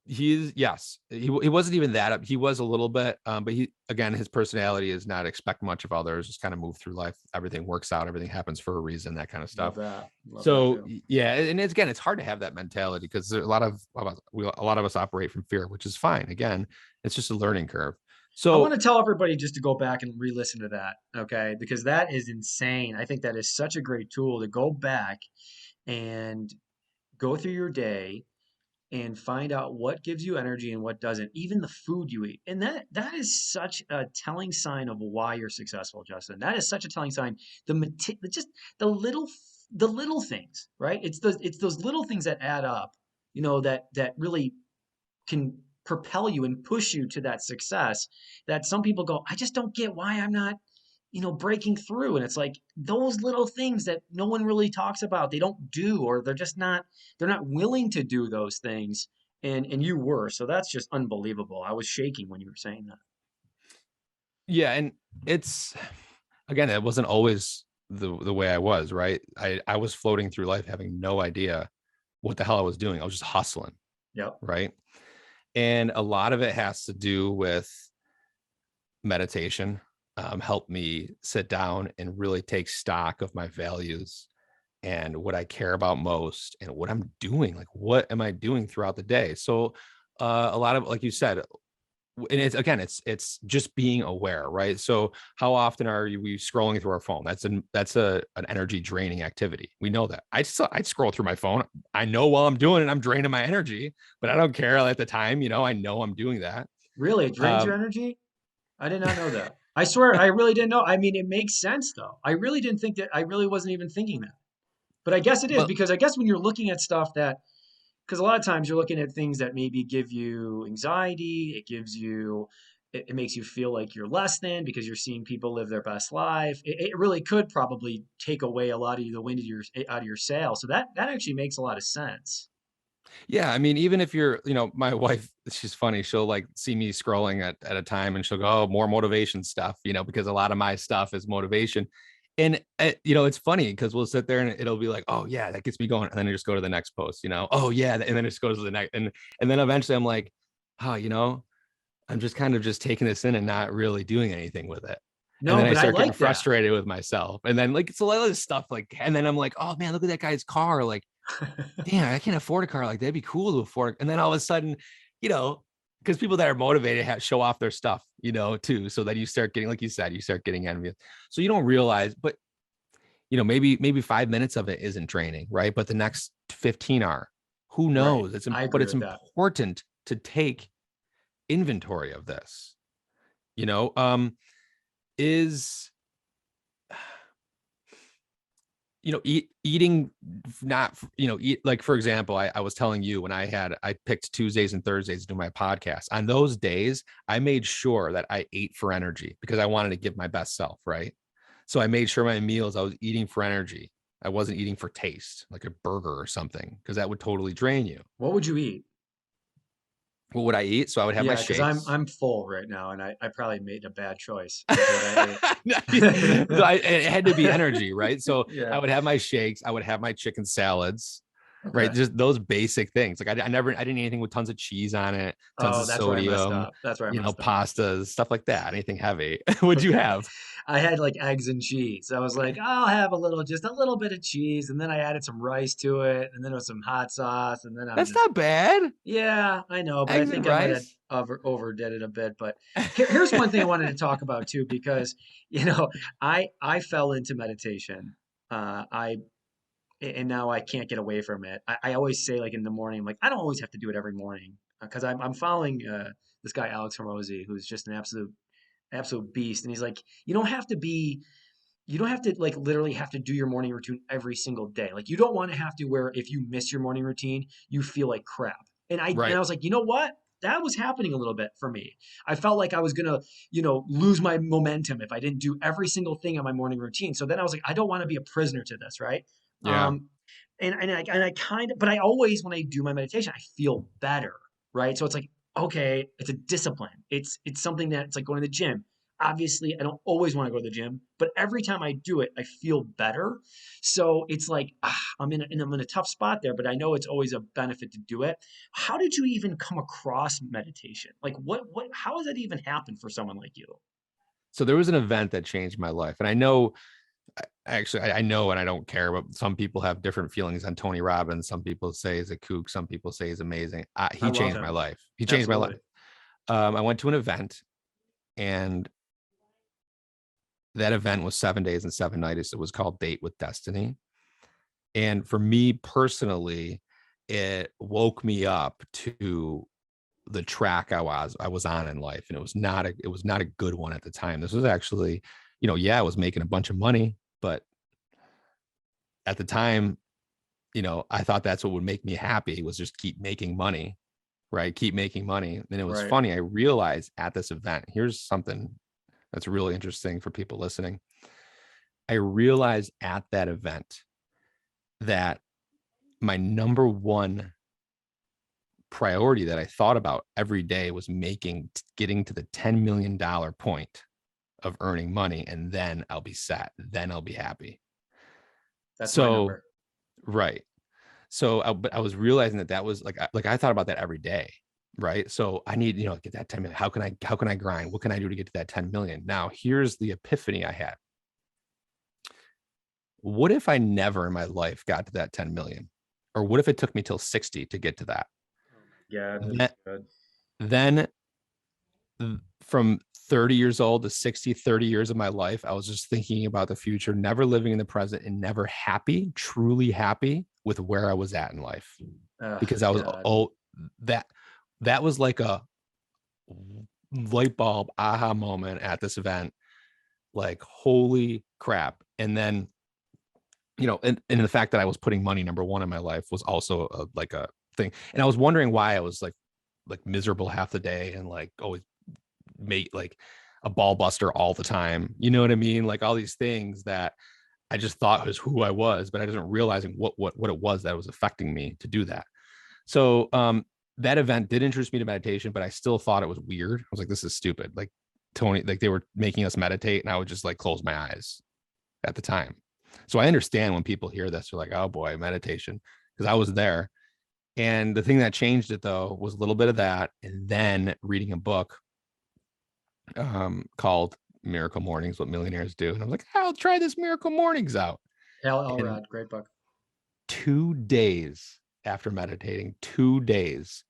Yes. He wasn't even that up. He was a little bit, but his personality is not expect much of others, just kind of move through life. Everything works out. Everything happens for a reason, that kind of stuff. Love that. Love that So too. yeah. And it's hard to have that mentality because a lot of us operate from fear, which is fine. Again, it's just a learning curve. I want So to tell everybody just to go back and re-listen to that, okay? Because that is insane. I think that is such a great tool to go back and go through your day and find out what gives you energy and what doesn't, even the food you eat. And that is such a telling sign of why you're successful, Justin. That is such a telling sign. Just the little things, right? It's those little things that add up, that really can propel you and push you to that success that some people go, I just don't get why I'm not, breaking through. And it's like those little things that no one really talks about, they don't do, or they're not willing to do those things. And you were. So that's just unbelievable. I was shaking when you were saying that. yeah, and it's again, it wasn't always the way I was, right? I was floating through life having no idea what the hell I was doing. I was just hustling, Yep. right? And a lot of it has to do with meditation. Help me sit down and really take stock of my values and what I care about most and what I'm doing. Like, what am I doing throughout the day? So, a lot of, like you said, and it's just being aware, right? So, how often are we scrolling through our phone? That's an energy draining activity. We know that. I scroll through my phone. I know while I'm doing it, I'm draining my energy, but I don't care at the time. I know I'm doing that. Really? It drains your Um, energy? I did not know that. I swear, I really didn't know. I mean, it makes sense though. I really didn't think that. I really wasn't even thinking that. But I guess it is but because I guess when you're looking at stuff because a lot of times you're looking at things that maybe give you anxiety, it makes you feel like you're less than because you're seeing people live their best life. It really could probably take away a lot of the wind out of your sail. So that actually makes a lot of sense. yeah, I mean, even if you're, my wife, she's funny. She'll like see me scrolling at a time and she'll go, oh, more motivation stuff, because a lot of my stuff is motivation. And, it's funny because we'll sit there and it'll be like, oh, yeah, that gets me going. And then I just go to the next post, oh, yeah. And then it just goes to the next. And then eventually I'm like, oh, I'm just kind of just taking this in and not really doing anything with it. And No, then I but I start getting like frustrated with myself. And then like, it's a lot of this stuff like, and then I'm like, oh man, look at that guy's car. Like, that. damn, I can't afford a car. Like that'd be cool to afford. And then all of a sudden, because people that are motivated show off their stuff, too. So then you start getting, like you said, you start getting envious. So you don't realize, but maybe 5 minutes of it isn't training, right? But the next 15 are. Who Right. knows? I But agree it's with that. important to take inventory of this. Is eating not, eat, like, for example, I was telling you when I picked Tuesdays and Thursdays to do my podcast. On those days, I made sure that I ate for energy because I wanted to give my best self, right? So I made sure my meals, I was eating for energy. I wasn't eating for taste, like a burger or something, because that would totally drain you. What would you eat? What would I eat? So I would have my Yeah, because shakes. I'm full right now, and I probably made a bad choice with what I ate. It had to be energy, right? So Yeah. I would have my shakes. I would have my chicken salads, right? Okay. Just those basic things. Like I didn't eat anything with tons of cheese on it, tons Oh, of that's where I messed sodium, up. That's where I messed up. pastas, stuff like that. Anything heavy. Would you Okay. have? I had like eggs and cheese. I was like, I'll have just a little bit of cheese, and then I added some rice to it, and then it was some hot sauce, and then That's not bad. yeah, I know, but I Eggs and think I might have rice. overdid it a bit. But here's one thing I wanted to talk about too, because I fell into meditation. I and now I can't get away from it. I always say like in the morning, I'm like I don't always have to do it every morning. because I'm following this guy Alex Hormozy, who's just an absolute beast, and he's like, you don't have to like literally have to do your morning routine every single day. Like you don't want to have to where if you miss your morning routine, you feel like crap. And I Right. was like, you know what? That was happening a little bit for me. I felt like I was gonna, lose my momentum if I didn't do every single thing on my morning routine. So then I was like, I don't want to be a prisoner to this, right? Yeah. Um, and I kind of, but I always when I do my meditation, I feel better, right? So it's like, okay, it's a discipline. It's something that it's like going to the gym. Obviously, I don't always want to go to the gym, but every time I do it, I feel better. So it's like I'm in a tough spot there, but I know it's always a benefit to do it. How did you even come across meditation? Like how has that even happened for someone like you? So there was an event that changed my life. And I know, actually, I know, and I don't care, but some people have different feelings on Tony Robbins. Some people say he's a kook. Some people say he's amazing. I He love changed my him. life. He changed my Absolutely. life. I went to an event, and that event was 7 days and 7 nights. It was called Date with Destiny. And for me personally, it woke me up to the track I was on in life. And it was not a good one at the time. This was actually, I was making a bunch of money, but at the time, I thought that's what would make me happy, was just keep making money, right? Keep making money. And it was Right. funny. I realized at this event, here's something that's really interesting for people listening. I realized at that event that my number one priority that I thought about every day was getting to the $10 million point of earning money. And then I'll be set. Then I'll be happy. That's my So, number. right. So, but I was realizing that was like I thought about that every day. Right. So I need, get that 10 million. How can I grind? What can I do to get to that 10 million? Now, here's the epiphany I had. What if I never in my life got to that 10 million? Or what if it took me till 60 to get to that? Oh my God, this Then, is good. then from 30 years old to 60, 30 years of my life, I was just thinking about the future, never living in the present, and never happy, truly happy with where I was at in life. Oh Because I was, God. oh, that was like a light bulb aha moment at this event. Like, holy crap. And then, and the fact that I was putting money number one in my life was also like a thing. And I was wondering why I was like miserable half the day and like always make like a ball buster all the time. You know what I mean? Like all these things that I just thought was who I was, but I wasn't realizing what it was that was affecting me to do that. So that event did interest me to meditation, but I still thought it was weird. I was like, this is stupid. Like Tony, like they were making us meditate, and I would just like close my eyes at the time. So I understand when people hear this, they're like, oh boy, meditation, because I was there. And the thing that changed it though was a little bit of that, and then reading a book called Miracle Mornings, What Millionaires Do. And I was like, I'll try this Miracle Mornings out. Hal And Elrod, great book. 2 days after meditating, 2 days,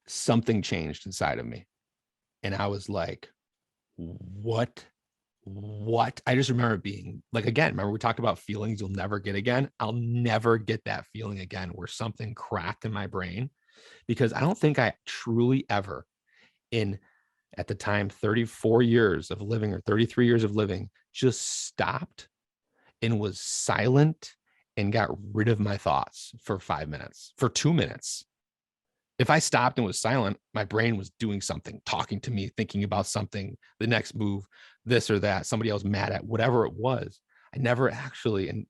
something changed inside of me. And I was like, what? I just remember being like, again, remember we talked about feelings you'll never get again. I'll never get that feeling again where something cracked in my brain, because I don't think I truly ever in at the time 34 years of living or 33 years of living just stopped and was silent and got rid of my thoughts for 5 minutes, for 2 minutes. If I stopped and was silent, my brain was doing something, talking to me, thinking about something, the next move, this or that, somebody else mad at, whatever it was. I never actually, and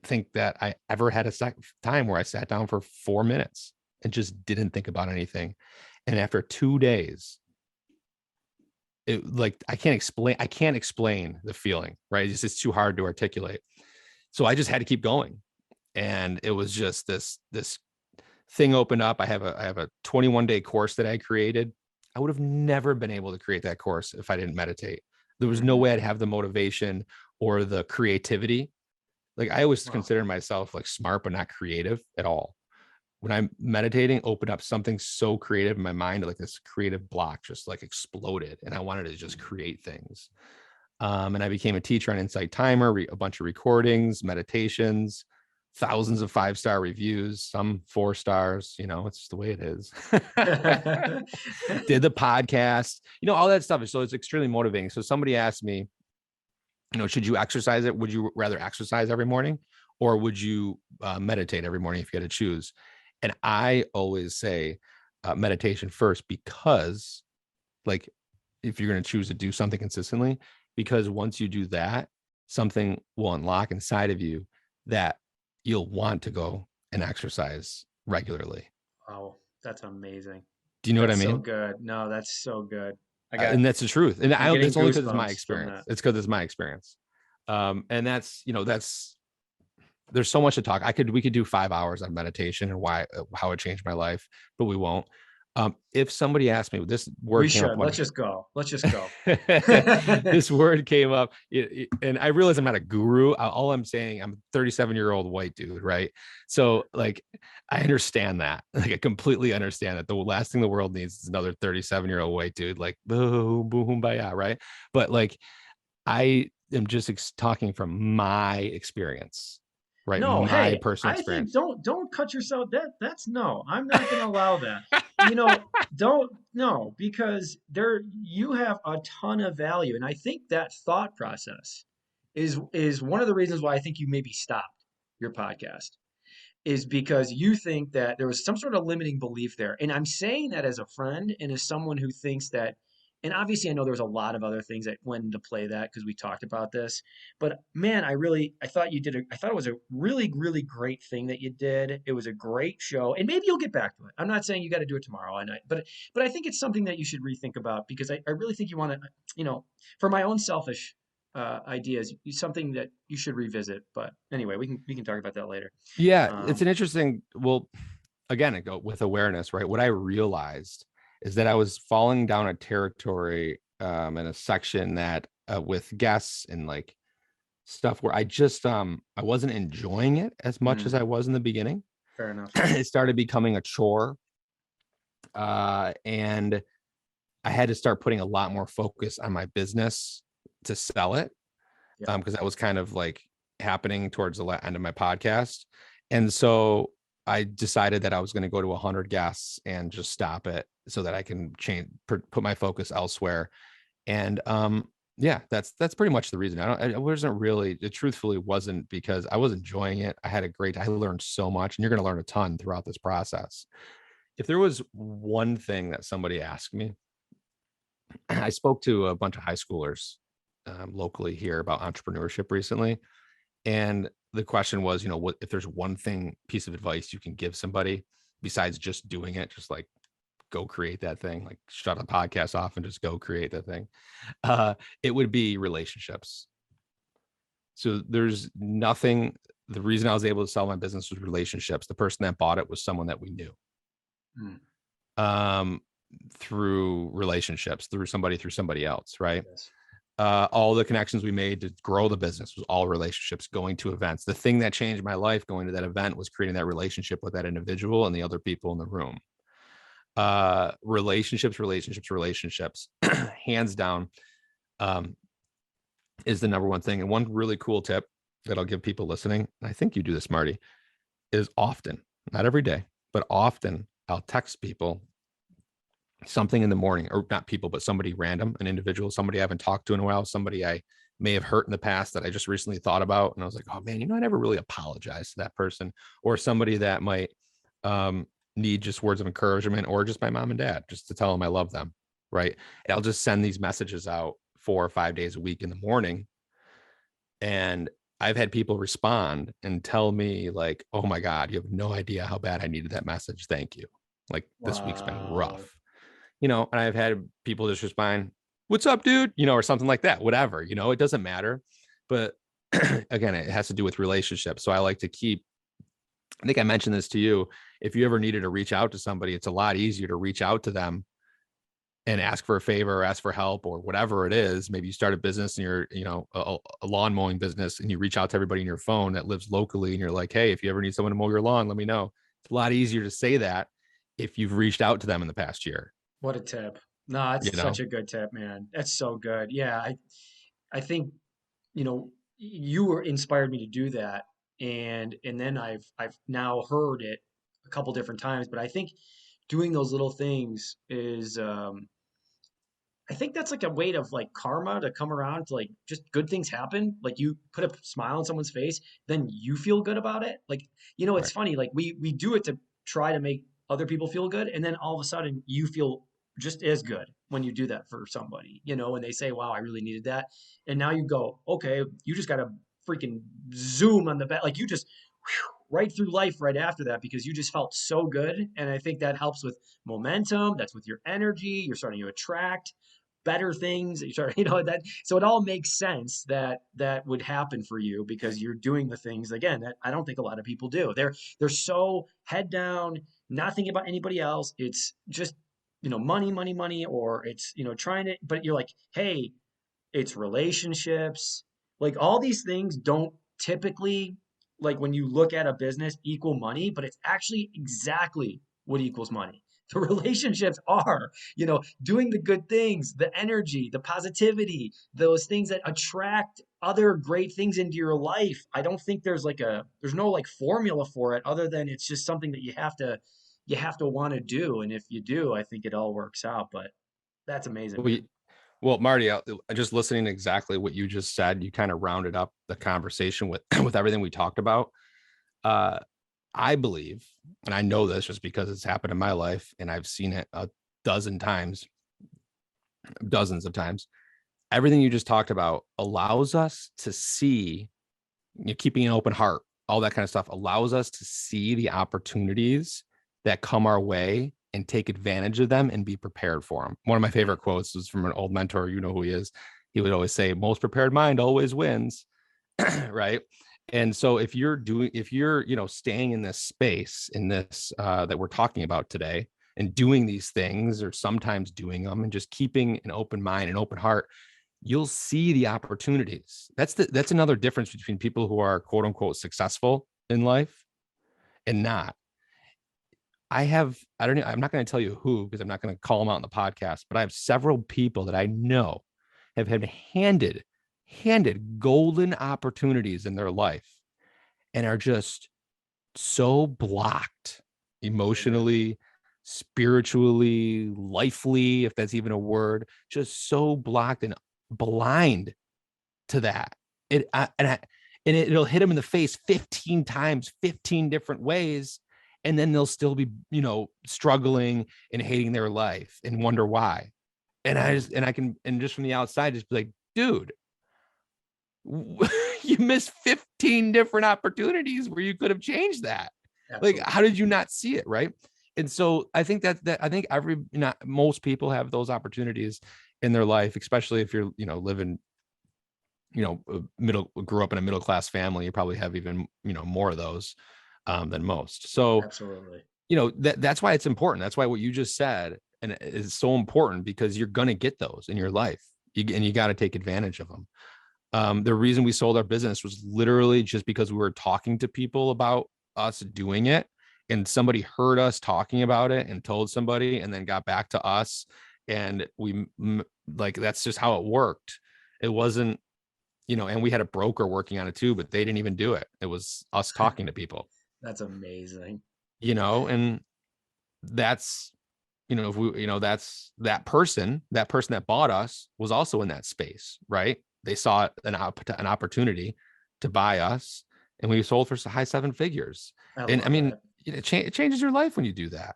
think that I ever had a time where I sat down for 4 minutes and just didn't think about anything. And after 2 days, it like I can't explain the feeling, right? It's too hard to articulate. So I just had to keep going. And it was just this thing opened up. I have a 21-day course that I created. I would have never been able to create that course if I didn't meditate. There was no way I'd have the motivation or the creativity. Like I always consider myself like smart, but not creative at all. When I'm meditating, open up something so creative in my mind, like this creative block just like exploded. And I wanted to just create things. And I became a teacher on Insight Timer, a bunch of recordings, meditations, thousands of 5-star reviews, some 4 stars, it's just the way it is. Did the podcast, all that stuff. So it's extremely motivating. So somebody asked me, should you exercise it? Would you rather exercise every morning, or would you meditate every morning if you had to choose? And I always say meditation first, because like, if you're going to choose to do something consistently, because once you do that, something will unlock inside of you that you'll want to go and exercise regularly. Wow, that's amazing. Do you know what I mean? So good. No, that's so good. And that's the truth. And I don't, it's only because it's my goosebumps from experience. that. It's because it's my experience. And that's, there's so much to talk. We could do 5 hours on meditation and how it changed my life, but we won't. If somebody asked me, this word We came should. up. Let's just go. This word came up, and I realize I'm not a guru. All I'm saying, I'm a 37-year-old white dude, right? So like, I understand that. Like, I completely understand that. The last thing the world needs is another 37-year-old white dude, like boom, boom, baya, right? But like, I am just talking from my experience. Right. No, my hey, personal I experience. think don't cut yourself. That's no. I'm not going to allow that. Don't no, because you have a ton of value, and I think that thought process is one of the reasons why I think you maybe stopped your podcast, is because you think that there was some sort of limiting belief there. And I'm saying that as a friend and as someone who thinks that, and obviously I know there was a lot of other things that went into play that, because we talked about this, but man, I thought I thought it was a really, really great thing that you did. It was a great show, and maybe you'll get back to it. I'm not saying you got to do it tomorrow, but I think it's something that you should rethink about, because I really think you want to, for my own selfish ideas, something that you should revisit. But anyway, we can talk about that later. Yeah, it's an interesting. Well, again, I go with awareness, right? What I realized is that I was falling down a territory in a section that with guests and like stuff where I just I wasn't enjoying it as much as I was in the beginning. Fair enough. It started becoming a chore, and I had to start putting a lot more focus on my business to sell it, because that was kind of like happening towards the end of my podcast. And so I decided that I was going to go to 100 guests and just stop it so that I can put my focus elsewhere. And yeah, that's pretty much the reason. It truthfully wasn't because I was enjoying it. I learned so much, and you're going to learn a ton throughout this process. If there was one thing that somebody asked me, I spoke to a bunch of high schoolers locally here about entrepreneurship recently. And the question was, what if there's one piece of advice you can give somebody besides just doing it, just like go create that thing, like shut the podcast off and just go create that thing. It would be relationships. So there's nothing, the reason I was able to sell my business was relationships. The person that bought it was someone that we knew. Through relationships, through somebody else, right? Yes. All the connections we made to grow the business was all relationships, going to events. The thing that changed my life going to that event was creating that relationship with that individual and the other people in the room. Relationships, hands down, is the number one thing. And one really cool tip that I'll give people listening, and I think you do this, Marty, is often, not every day, but often I'll text people something in the morning, or not people, but somebody random, an individual, somebody I haven't talked to in a while, somebody I may have hurt in the past that I just recently thought about. And I was like, oh man, I never really apologized to that person, or somebody that might need just words of encouragement, or just my mom and dad, just to tell them I love them. Right. And I'll just send these messages out 4 or 5 days a week in the morning. And I've had people respond and tell me like, oh my God, you have no idea how bad I needed that message. Thank you. Like, this week's been rough. And I've had people just respond, what's up, dude? Or something like that, whatever, it doesn't matter. But again, it has to do with relationships. So I like to I think I mentioned this to you. If you ever needed to reach out to somebody, it's a lot easier to reach out to them and ask for a favor or ask for help or whatever it is. Maybe you start a business and you're, a lawn mowing business, and you reach out to everybody in your phone that lives locally. And you're like, hey, if you ever need someone to mow your lawn, let me know. It's a lot easier to say that if you've reached out to them in the past year. What a tip. No, it's such a good tip, man. That's so good. Yeah. I think, you inspired me to do that. and then I've now heard it a couple different times, but I think doing those little things is I think that's like a way of like karma to come around to like just good things happen. Like you put a smile on someone's face, then you feel good about it. Like, it's Right. funny. Like we do it to try to make other people feel good, and then all of a sudden you feel just as good when you do that for somebody, and they say, "Wow, I really needed that." And now you go, "Okay, you just got to freaking zoom on the back. Like you just right through life right after that because you just felt so good." And I think that helps with momentum. That's with your energy. You're starting to attract better things. You start, that. So it all makes sense that that would happen for you because you're doing the things again that I don't think a lot of people do. They're so head down, not thinking about anybody else. It's just money, money, money, or it's trying to. But you're like, hey, it's relationships. Like all these things don't typically, like when you look at a business, equal money, but it's actually exactly what equals money. The relationships are, doing the good things, the energy, the positivity, those things that attract other great things into your life. I don't think there's no like formula for it other than it's just something that you have to want to do. And if you do, I think it all works out. But that's amazing, man. We, well, Marty, just listening to exactly what you just said, you kind of rounded up the conversation with with everything we talked about. Uh, I believe, and I know this just because it's happened in my life, and I've seen it a dozen times, dozens of times. Everything you just talked about allows us to see, keeping an open heart, all that kind of stuff allows us to see the opportunities that come our way and take advantage of them and be prepared for them. One of my favorite quotes was from an old mentor. You know who he is. He would always say, most prepared mind always wins. Right. And so if you're staying in this space, in this that we're talking about today, and doing these things, or sometimes doing them, and just keeping an open mind and open heart, you'll see the opportunities. That's another difference between people who are quote unquote successful in life and not. I don't know, I'm not going to tell you who, because I'm not going to call them out on the podcast, but I have several people that I know have had handed golden opportunities in their life and are just so blocked emotionally, spiritually, lifely, if that's even a word, just so blocked and blind to that. And it'll hit them in the face 15 times, 15 different ways. And then they'll still be, struggling and hating their life and wonder why. And just from the outside, just be like, dude, you missed 15 different opportunities where you could have changed that. Absolutely. Like, how did you not see it? Right. And so I think that I think most people have those opportunities in their life, especially if you're, living, grew up in a middle-class family. You probably have even, more of those than most. So, Absolutely. That's why it's important. That's why what you just said and it is so important, because you're going to get those in your life, and you got to take advantage of them. The reason we sold our business was literally just because we were talking to people about us doing it, and somebody heard us talking about it and told somebody, and then got back to us. And that's just how it worked. It wasn't, and we had a broker working on it too, but they didn't even do it. It was us talking to people, That's amazing. and that's, if we, that person that bought us was also in that space, right? They saw an opportunity to buy us, and we sold for high seven figures. And I mean, That. it changes your life when you do that.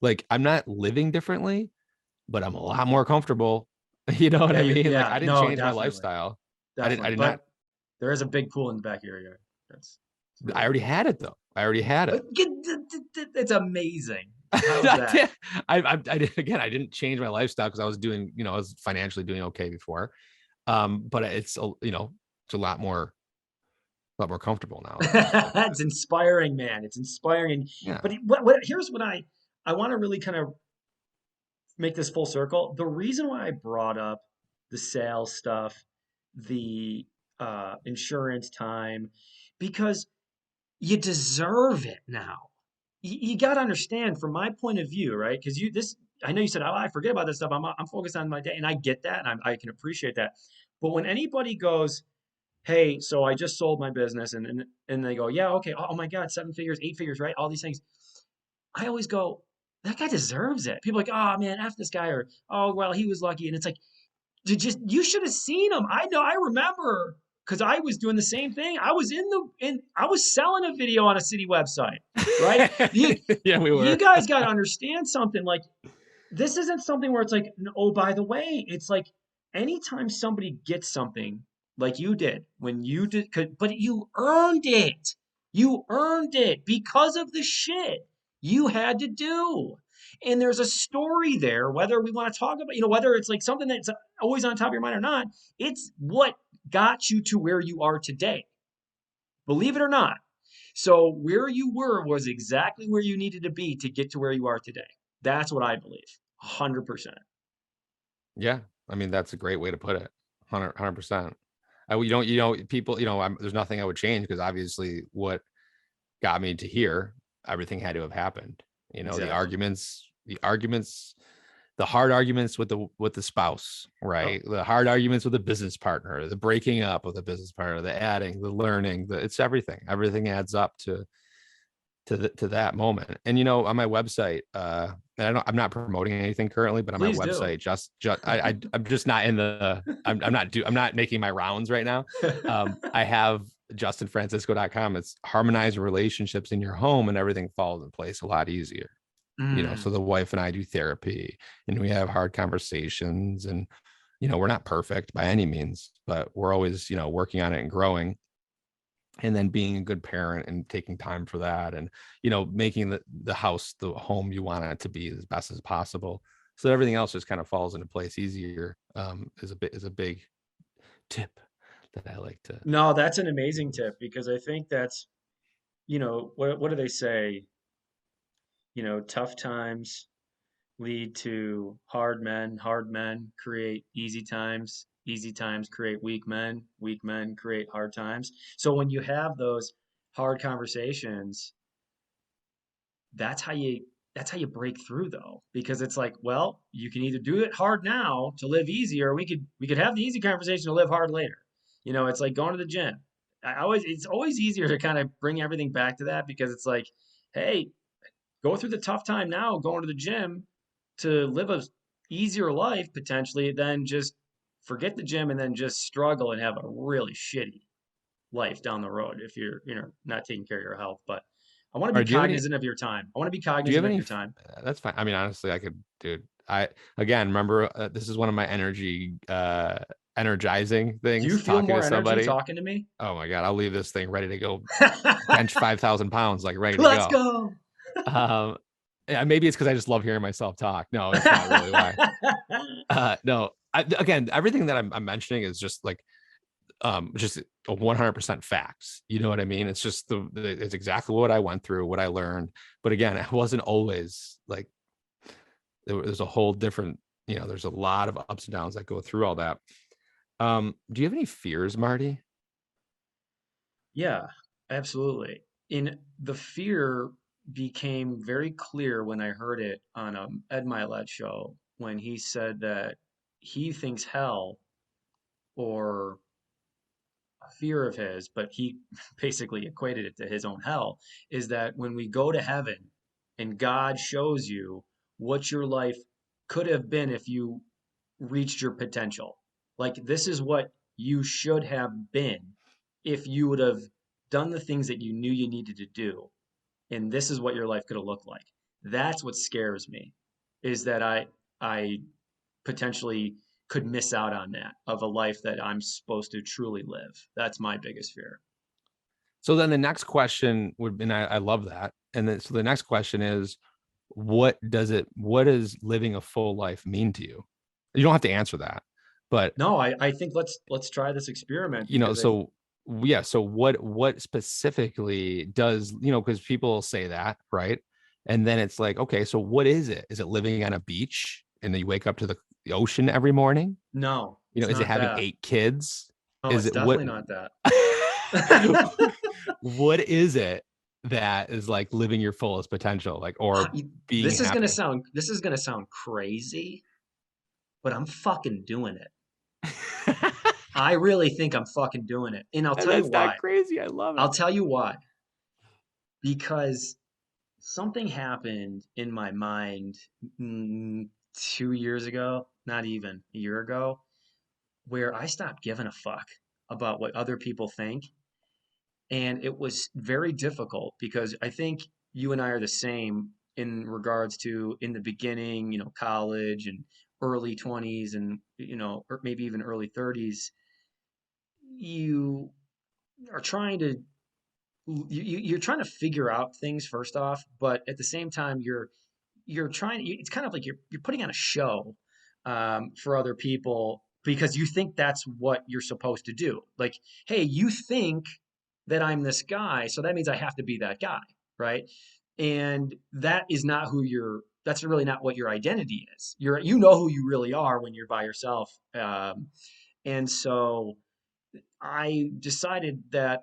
Like, I'm not living differently, but I'm a lot more comfortable. You know what I mean? Like, Yeah, I didn't no, change my definitely. lifestyle. I Definitely. did not. But there is a big pool in the back of your yard. That's it's I really already cool. had it though. I already had it. It's amazing. How's I that? did. I did again. I didn't change my lifestyle because I was doing, I was financially doing okay before. But it's it's a lot more comfortable now. It's inspiring, man. It's inspiring. Yeah. But here's what I want to really kind of make this full circle. The reason why I brought up the sales stuff, the insurance time, because you deserve it now. You got to understand from my point of view, right? Because I know you said, "Oh, I forget about this stuff. I'm focused on my day," and I get that, and I can appreciate that. But when anybody goes, hey, so I just sold my business, and they go, yeah, okay, oh my God, 7 figures, 8 figures, right? All these things. I always go, that guy deserves it. People are like, oh man, F this guy, or oh well, he was lucky. And it's like, you should have seen him. I know, I remember because I was doing the same thing. I was I was selling a video on a city website, right? Yeah, we You were. guys got to understand something. Like, this isn't something where it's like, oh, by the way, it's like anytime somebody gets something like you did when you did, but you earned it. You earned it because of the shit you had to do. And there's a story there, whether we want to talk about, whether it's like something that's always on top of your mind or not, it's what got you to where you are today. Believe it or not. So where you were was exactly where you needed to be to get to where you are today. That's what I believe. 100%. Yeah, I mean that's a great way to put it. 100%. People, there's nothing I would change because obviously what got me to here, everything had to have happened. The Exactly. arguments, the hard arguments with the spouse, Yep. right? The hard arguments with the business partner, the breaking up of the business partner, the adding, the learning, it's everything. Everything adds up to that moment. And on my website, and I'm not promoting anything currently, but on my Please do. website, I'm just not in the I'm not making my rounds right now. I have justinfrancisco.com. It's harmonize relationships in your home and everything falls in place a lot easier. So Mm. the wife and I do therapy and we have hard conversations, and we're not perfect by any means, but we're always working on it and growing, and then being a good parent and taking time for that, and making the house the home you want it to be as best as possible, so that everything else just kind of falls into place easier. Is a big tip that I like to. No, that's an amazing tip because I think that's, what do they say? Tough times lead to hard men create easy times create weak men create hard times. So when you have those hard conversations, that's how you break through though, because it's like, well, you can either do it hard now to live easy, or we could have the easy conversation to live hard later. It's like going to the gym. It's always easier to kind of bring everything back to that, because it's like, hey, go through the tough time now going to the gym to live a easier life potentially than just forget the gym and then just struggle and have a really shitty life down the road if you're not taking care of your health. But I want to Or be cognizant of your time. I want to be do you have cognizant of any your time. that's fine. I mean, honestly, I could, dude. I again remember, this is one of my energizing Do you things, feel talking to more energy somebody. talking to me? Oh my god, I'll leave this thing ready to go, bench 5,000 pounds, like ready to Let's go. go. Yeah, maybe it's because I just love hearing myself talk. No, it's not really why. No, again, everything that I'm mentioning is just like, just a 100% facts. You know what I mean? It's just it's exactly what I went through, what I learned. But again, it wasn't always like, there's a whole different, there's a lot of ups and downs that go through all that. Do you have any fears, Marty? Yeah, absolutely. In the fear became very clear when I heard it on Ed Milet show, when he said that he thinks hell, or a fear of his, but he basically equated it to his own hell, is that when we go to heaven and God shows you what your life could have been if you reached your potential. Like, this is what you should have been if you would have done the things that you knew you needed to do. And this is what your life could have looked like. That's what scares me, is that I potentially could miss out on that, of a life that I'm supposed to truly live. That's my biggest fear. So then the next question would be, and I love that. And then, so the next question is, what does living a full life mean to you? You don't have to answer that, but No, I think let's try this experiment, because so yeah, so what specifically does, because people say that, right? And then it's like, okay, so what is it? Is it living on a beach and then you wake up to the ocean every morning? no, it's Is it not having that. 8 kids? No, Is it's it what? definitely not that. What is it that is like living your fullest potential, like, or being happy? This is gonna sound crazy, but I'm fucking doing it. I really think I'm fucking doing it. And I'll tell you That's why. not crazy. I love I'll it. tell you why. Because something happened in my mind 2 years ago, not even a year ago, where I stopped giving a fuck about what other people think. And it was very difficult because I think you and I are the same in regards to in the beginning, college and early 20s and, or maybe even early 30s. You are trying to you're trying to figure out things first off, but at the same time you're trying it's kind of like you're putting on a show for other people because you think that's what you're supposed to do. Like, hey, you think that I'm this guy, so that means I have to be that guy, right? And that is not that's really not what your identity is. You know who you really are when you're by yourself. And so I decided that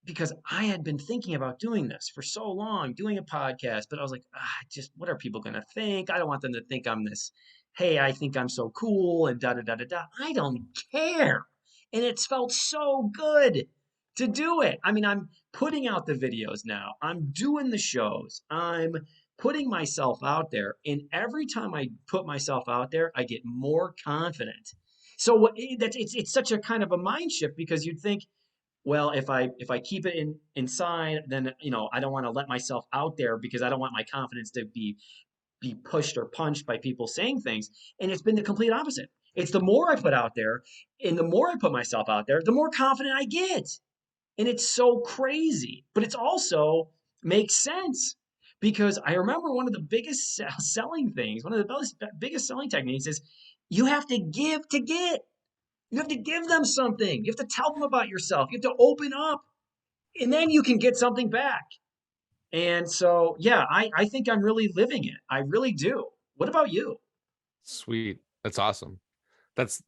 because I had been thinking about doing this for so long, doing a podcast, but I was like, just what are people going to think? I don't want them to think I'm this, hey, I think I'm so cool and da da da da da. I don't care. And it's felt so good to do it. I mean, I'm putting out the videos now, I'm doing the shows, I'm putting myself out there. And every time I put myself out there, I get more confident. So it's such a kind of a mind shift because you'd think, well, if I keep it inside, then I don't want to let myself out there because I don't want my confidence to be pushed or punched by people saying things. And it's been the complete opposite. It's the more I put out there and the more I put myself out there, the more confident I get. And it's so crazy, but it's also makes sense because I remember one of the biggest selling things, one of the biggest selling techniques is you have to give to get. You have to give them something. You have to tell them about yourself. You have to open up, and then you can get something back. And so, yeah, I think I'm really living it. I really do. What about you? Sweet. That's awesome. That's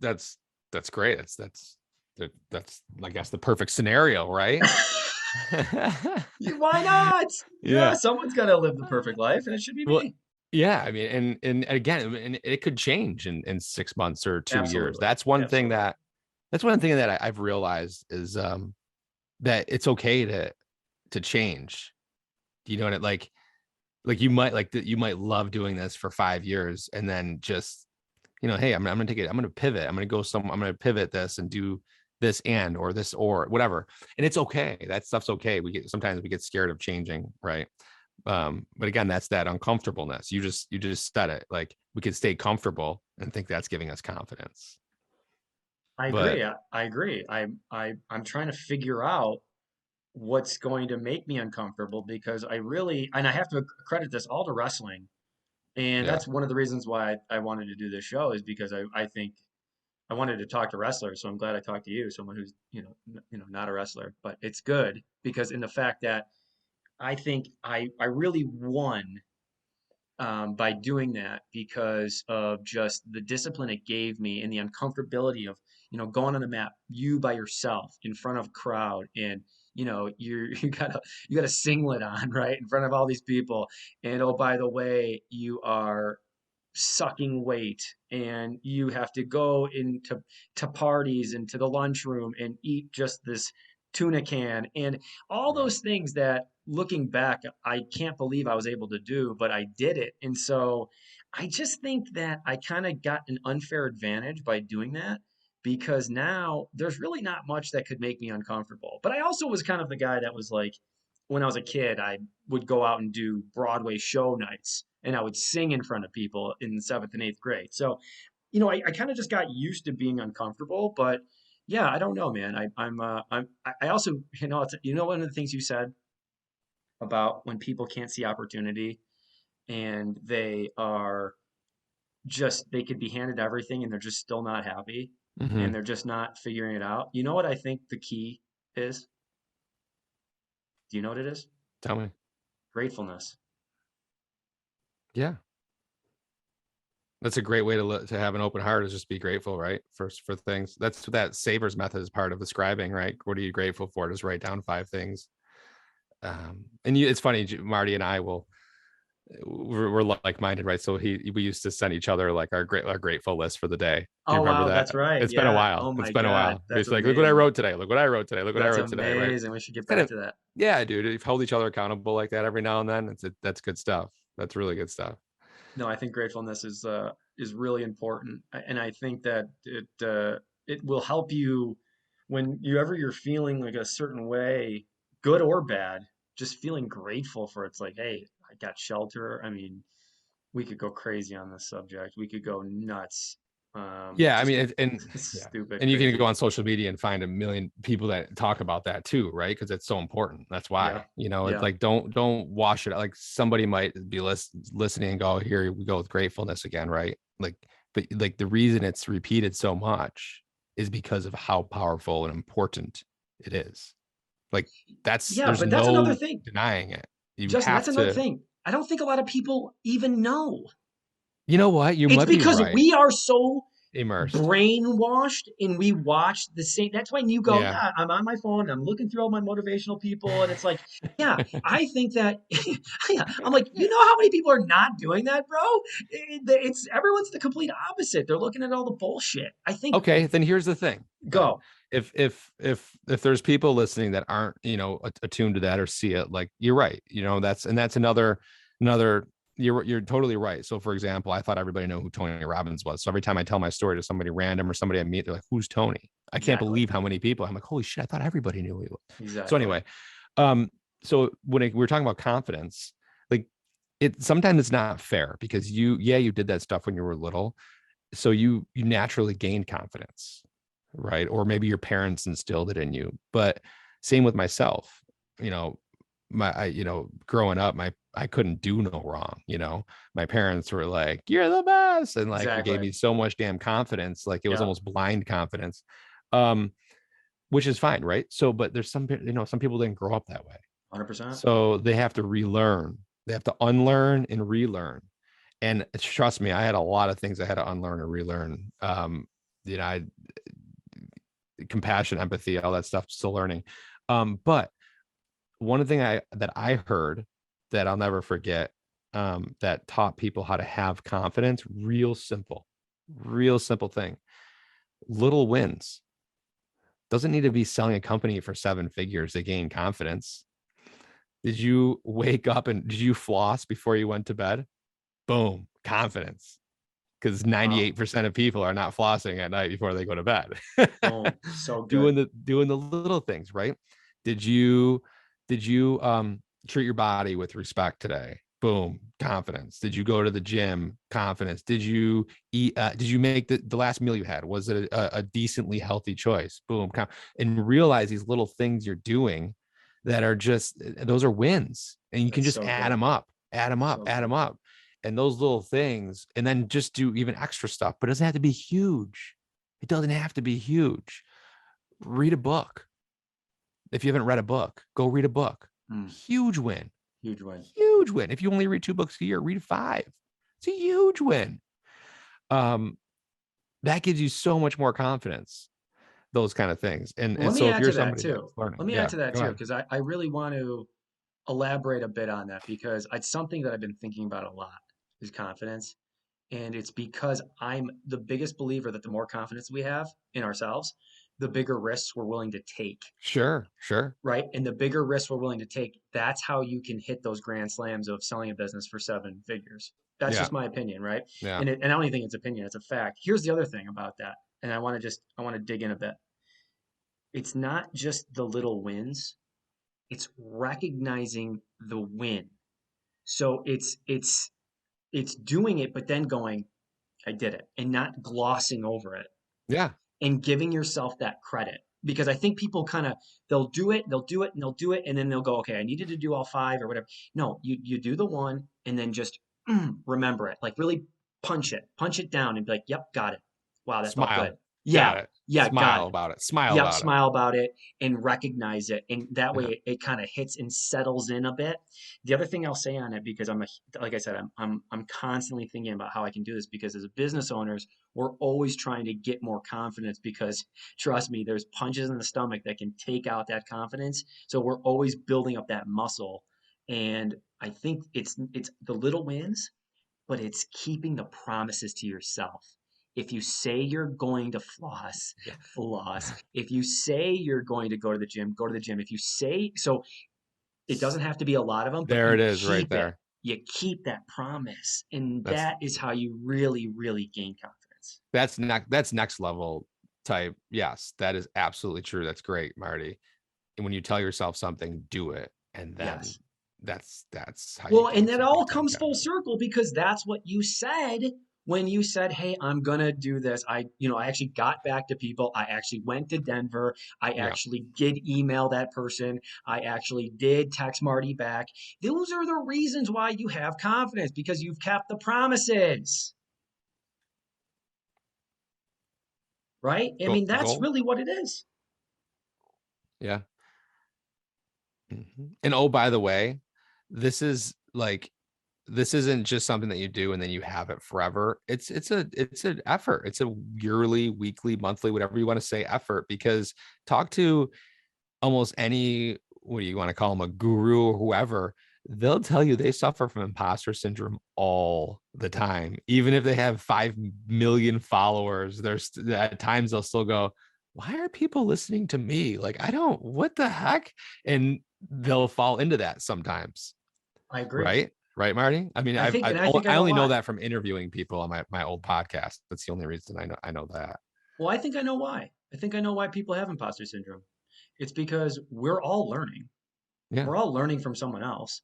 great. That's I guess the perfect scenario, right? Why not? Yeah, Yeah. someone's got to live the perfect life, and it should be Well, me. yeah. I mean, and again, and it could change in 6 months or 2 years. Absolutely. Absolutely. That's one thing that I've realized is that it's okay to change. You know what it like you might you might love doing this for 5 years and then just hey, I'm gonna take it, I'm gonna pivot, I'm gonna pivot this and do this or this or whatever. And it's okay. That stuff's okay. Sometimes we get scared of changing, right? But again, that's that uncomfortableness. You just said it. Like we could stay comfortable and think that's giving us confidence. I But agree. I agree. I'm trying to figure out what's going to make me uncomfortable because and I have to credit this all to wrestling. And yeah. that's one of the reasons why I wanted to do this show is because I think I wanted to talk to wrestlers. So I'm glad I talked to you, someone who's, not a wrestler, but it's good because in the fact that I think I really won by doing that because of just the discipline it gave me and the uncomfortability of going on the mat you by yourself in front of a crowd and you got a singlet on right in front of all these people and oh by the way you are sucking weight and you have to go into parties and to the lunchroom and eat just this tuna can and all Right. those things that looking back I can't believe I was able to do but I did it and so I just think that I kind of got an unfair advantage by doing that because now there's really not much that could make me uncomfortable but I also was kind of the guy that was like when I was a kid I would go out and do Broadway show nights and I would sing in front of people in seventh and eighth grade. So, I kind of just got used to being uncomfortable, but yeah, I don't know, man. I also, one of the things you said about when people can't see opportunity and they could be handed everything and they're just still not happy and Hmm. they're just not figuring it out. You know what I think the key is? Do you know what it is? Tell me. Gratefulness. Yeah. That's a great way to have an open heart, is just be grateful, right? For things. That's what that Sabers method is part of describing, right? What are you grateful for? Just write down 5 things. And it's funny, Marty and I will, we're like-minded, right? So we used to send each other like our grateful list for the day. Do you Oh, remember wow. that? That's right. It's been a Yeah. while. Oh It's my been a God. while. That's It's like, look what I amazing. wrote today. Look what I wrote today. Look what I That's wrote today. Right? amazing. We should get Kind back of, to that. yeah, dude. If hold each other accountable like that every now and then, that's good stuff. That's really good stuff. No, I think gratefulness is really important, and I think that it will help you when you're feeling like a certain way, good or bad. Just feeling grateful for it's like, hey, I got shelter. I mean, we could go crazy on this subject. We could go nuts. Yeah, I Just mean, and yeah, stupid, and you can go crazy. on social media and find a million people that talk about that too, right? Because it's so important. That's Yeah, why, it's yeah. like don't wash it. Like somebody might be listening and go, here we go with gratefulness again, right? Like, but like the reason it's repeated so much is because of how powerful and important it is. Like Yeah, there's but that's another no thing. denying it. You Justin, that's have another to. thing. I don't think a lot of people even know. You know what? You It's might be because right. we are so Immersed. brainwashed and we watch the same. That's when you go, Yeah. yeah, I'm on my phone, I'm looking through all my motivational people, and it's like, yeah, I think that. Yeah, I'm like, you know how many people are not doing that, bro? It's everyone's the complete opposite. They're looking at all the bullshit. I think Okay, then here's the thing. Then go. if there's people listening that aren't attuned to that or see it, like you're right, that's another you're totally right. So for example, I thought everybody knew who Tony Robbins was. So every time I tell my story to somebody random or somebody I meet, they're like, who's Tony? I can't Exactly. believe how many people. I'm like, holy shit, I thought everybody knew who he was. So Exactly. anyway, um so we're talking about confidence, like sometimes it's not fair because you did that stuff when you were little, so you naturally gain confidence, right? Or maybe your parents instilled it in you. But same with myself, you know growing up, I couldn't do no wrong. My parents were like, you're the best, and like it gave Exactly. me so much damn confidence, like it was Yeah. almost blind confidence, um which is fine, right? So but there's some people didn't grow up that way, 100%. so they have to relearn, they have to unlearn and relearn. And trust me, I had a lot of things I had to unlearn or relearn. I compassion, empathy, all that stuff, still learning. But one thing that I heard that I'll never forget, that taught people how to have confidence, real simple thing. Little wins. Doesn't need to be selling a company for 7 figures to gain confidence. Did you wake up and did you floss before you went to bed? Boom, confidence. Because Wow. 98% of people are not flossing at night before they go to bed. Boom. So good. doing the little things, right? Did you treat your body with respect today? Boom, confidence. Did you go to the gym? Confidence. Did you eat? Did you make the last meal you had? Was it a decently healthy choice? Boom, and realize these little things you're doing that are just, those are wins, and you can That's just so add good. them up, add them up, So add good. them up, and those little things, and then just do even extra stuff. But it doesn't have to be huge. It doesn't have to be huge. Read a book. If you haven't read a book, go read a book. Mm, Huge win. huge win. Huge win. If you only read 2 books a year, read 5. It's a huge win. Um, that gives you so much more confidence, those kind of things. And Well, and let me so if add you're to that somebody too. that's learning, Let me add yeah, to that go too, ahead. because I really want to elaborate a bit on that because it's something that I've been thinking about a lot is confidence. And it's because I'm the biggest believer that the more confidence we have in ourselves, the bigger risks we're willing to take, Sure, sure. right? And the bigger risks we're willing to take, that's how you can hit those grand slams of selling a business for 7 figures. That's Yeah, just my opinion, right? yeah. And I don't even think it's opinion, it's a fact. Here's the other thing about that. And I want to dig in a bit. It's not just the little wins, it's recognizing the win. So it's doing it, but then going, I did it, and not glossing over it Yeah. and giving yourself that credit. Because I think people kind of they'll do it, they'll do it, and they'll do it, and then they'll go, okay, I needed to do all 5 or whatever. No, you do the one and then just remember it, like really punch it down, and be like, yep, got it. Wow, that felt good. Smile. Yeah, Got it. yeah, got Smile it. about it. Smile Yep, about it. smile about it and recognize it. And that Yeah. way it kind of hits and settles in a bit. The other thing I'll say on it, because like I said, I'm constantly thinking about how I can do this because as business owners, we're always trying to get more confidence because trust me, there's punches in the stomach that can take out that confidence. So we're always building up that muscle. And I think it's the little wins, but it's keeping the promises to yourself. If you say you're going to floss, floss. If you say you're going to go to the gym, go to the gym. If you say so, it doesn't have to be a lot of them, but There you it is right keep it. there. You keep that promise, and That's that is how you really, really gain confidence. that's next level type. Yes, that is absolutely true. That's great, Marty. And when you tell yourself something, do it. And then Yes. that's how you Well, and gain that some all big time comes full confidence. circle because that's what you said when you said, "Hey, I'm gonna do this." I actually got back to people. I actually went to Denver. I Yeah. actually did email that person. I actually did text Marty back. Those are the reasons why you have confidence because you've kept the promises, right? I mean, that's Goal. really what it is. Yeah. And oh, by the way, this is like this isn't just something that you do and then you have it forever. It's an effort. It's a yearly, weekly, monthly, whatever you want to say effort, because talk to almost any, what do you want to call them, a guru or whoever, they'll tell you they suffer from imposter syndrome all the time. Even if they have 5 million followers, there's at times they'll still go, why are people listening to me? Like, I don't, what the heck? And they'll fall into that sometimes. I agree. Right. Right, Marty. I mean, I think, and I think I I know only know why. that from interviewing people on my old podcast. That's the only reason I know that. Well, I think I know why. I think I know why people have imposter syndrome. It's because we're all learning. Yeah. We're all learning from someone else.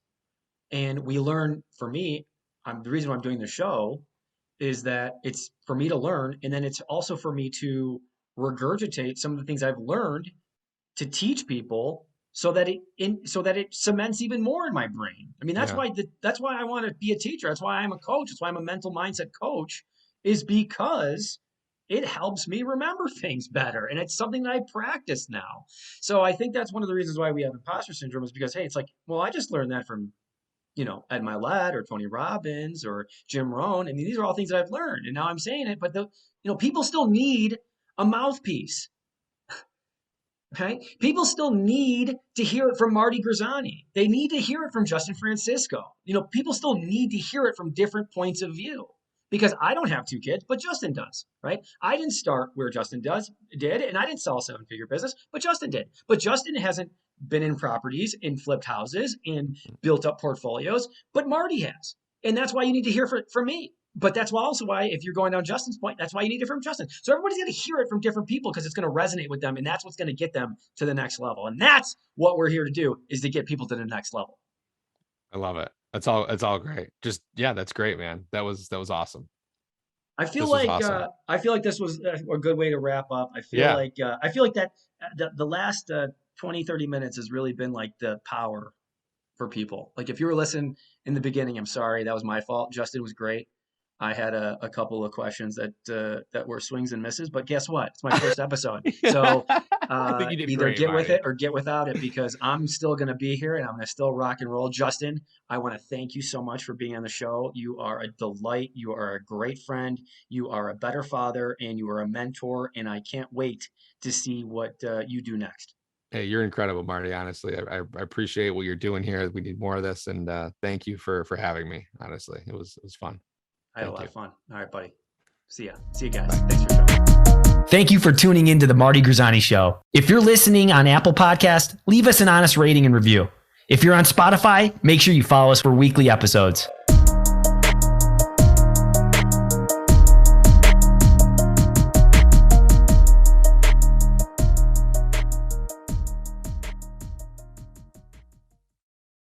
And we learn, for me, the reason why I'm doing the show is that it's for me to learn. And then it's also for me to regurgitate some of the things I've learned to teach people so that it cements even more in my brain. I mean, Yeah. that's why I want to be a teacher. That's why I'm a coach. That's why I'm a mental mindset coach, is because it helps me remember things better. And it's something that I practice now. So I think that's one of the reasons why we have imposter syndrome is because, hey, it's like, well, I just learned that from, Ed Milet or Tony Robbins or Jim Rohn. I mean, these are all things that I've learned. And now I'm saying it, but people still need a mouthpiece. Okay. People still need to hear it from Marty Grisani. They need to hear it from Justin Francisco. People still need to hear it from different points of view because I don't have 2 kids, but Justin does, right? I didn't start where Justin did, and I didn't sell a 7-figure business, but Justin did. But Justin hasn't been in properties, in flipped houses, and built up portfolios, but Marty has. And that's why you need to hear from me. But that's also why, if you're going down Justin's point, that's why you need it from Justin. So everybody's going to hear it from different people because it's going to resonate with them, and that's what's going to get them to the next level. And that's what we're here to do, is to get people to the next level. I love it. It's all great. Just, yeah, that's great, man. That was awesome. I feel This was like awesome. this was a good way to wrap up. I feel Yeah. like that the last 20, 30 minutes has really been like the power for people. Like if you were listening in the beginning, I'm sorry, that was my fault. Justin was great. I had a couple of questions that were swings and misses, but guess what? It's my first episode. So I think you did either great, get with Marty. it or get without it because I'm still going to be here and I'm going to still rock and roll. Justin, I want to thank you so much for being on the show. You are a delight. You are a great friend. You are a better father and you are a mentor. And I can't wait to see what you do next. Hey, you're incredible, Marty. Honestly, I appreciate what you're doing here. We need more of this, and thank you for having me. Honestly, it was fun. I had a lot Thank of you. fun. All right, buddy. See ya. See you guys. Thanks for showing. Thank you for tuning into the Marty Grisani Show. If you're listening on Apple Podcast, leave us an honest rating and review. If you're on Spotify, make sure you follow us for weekly episodes.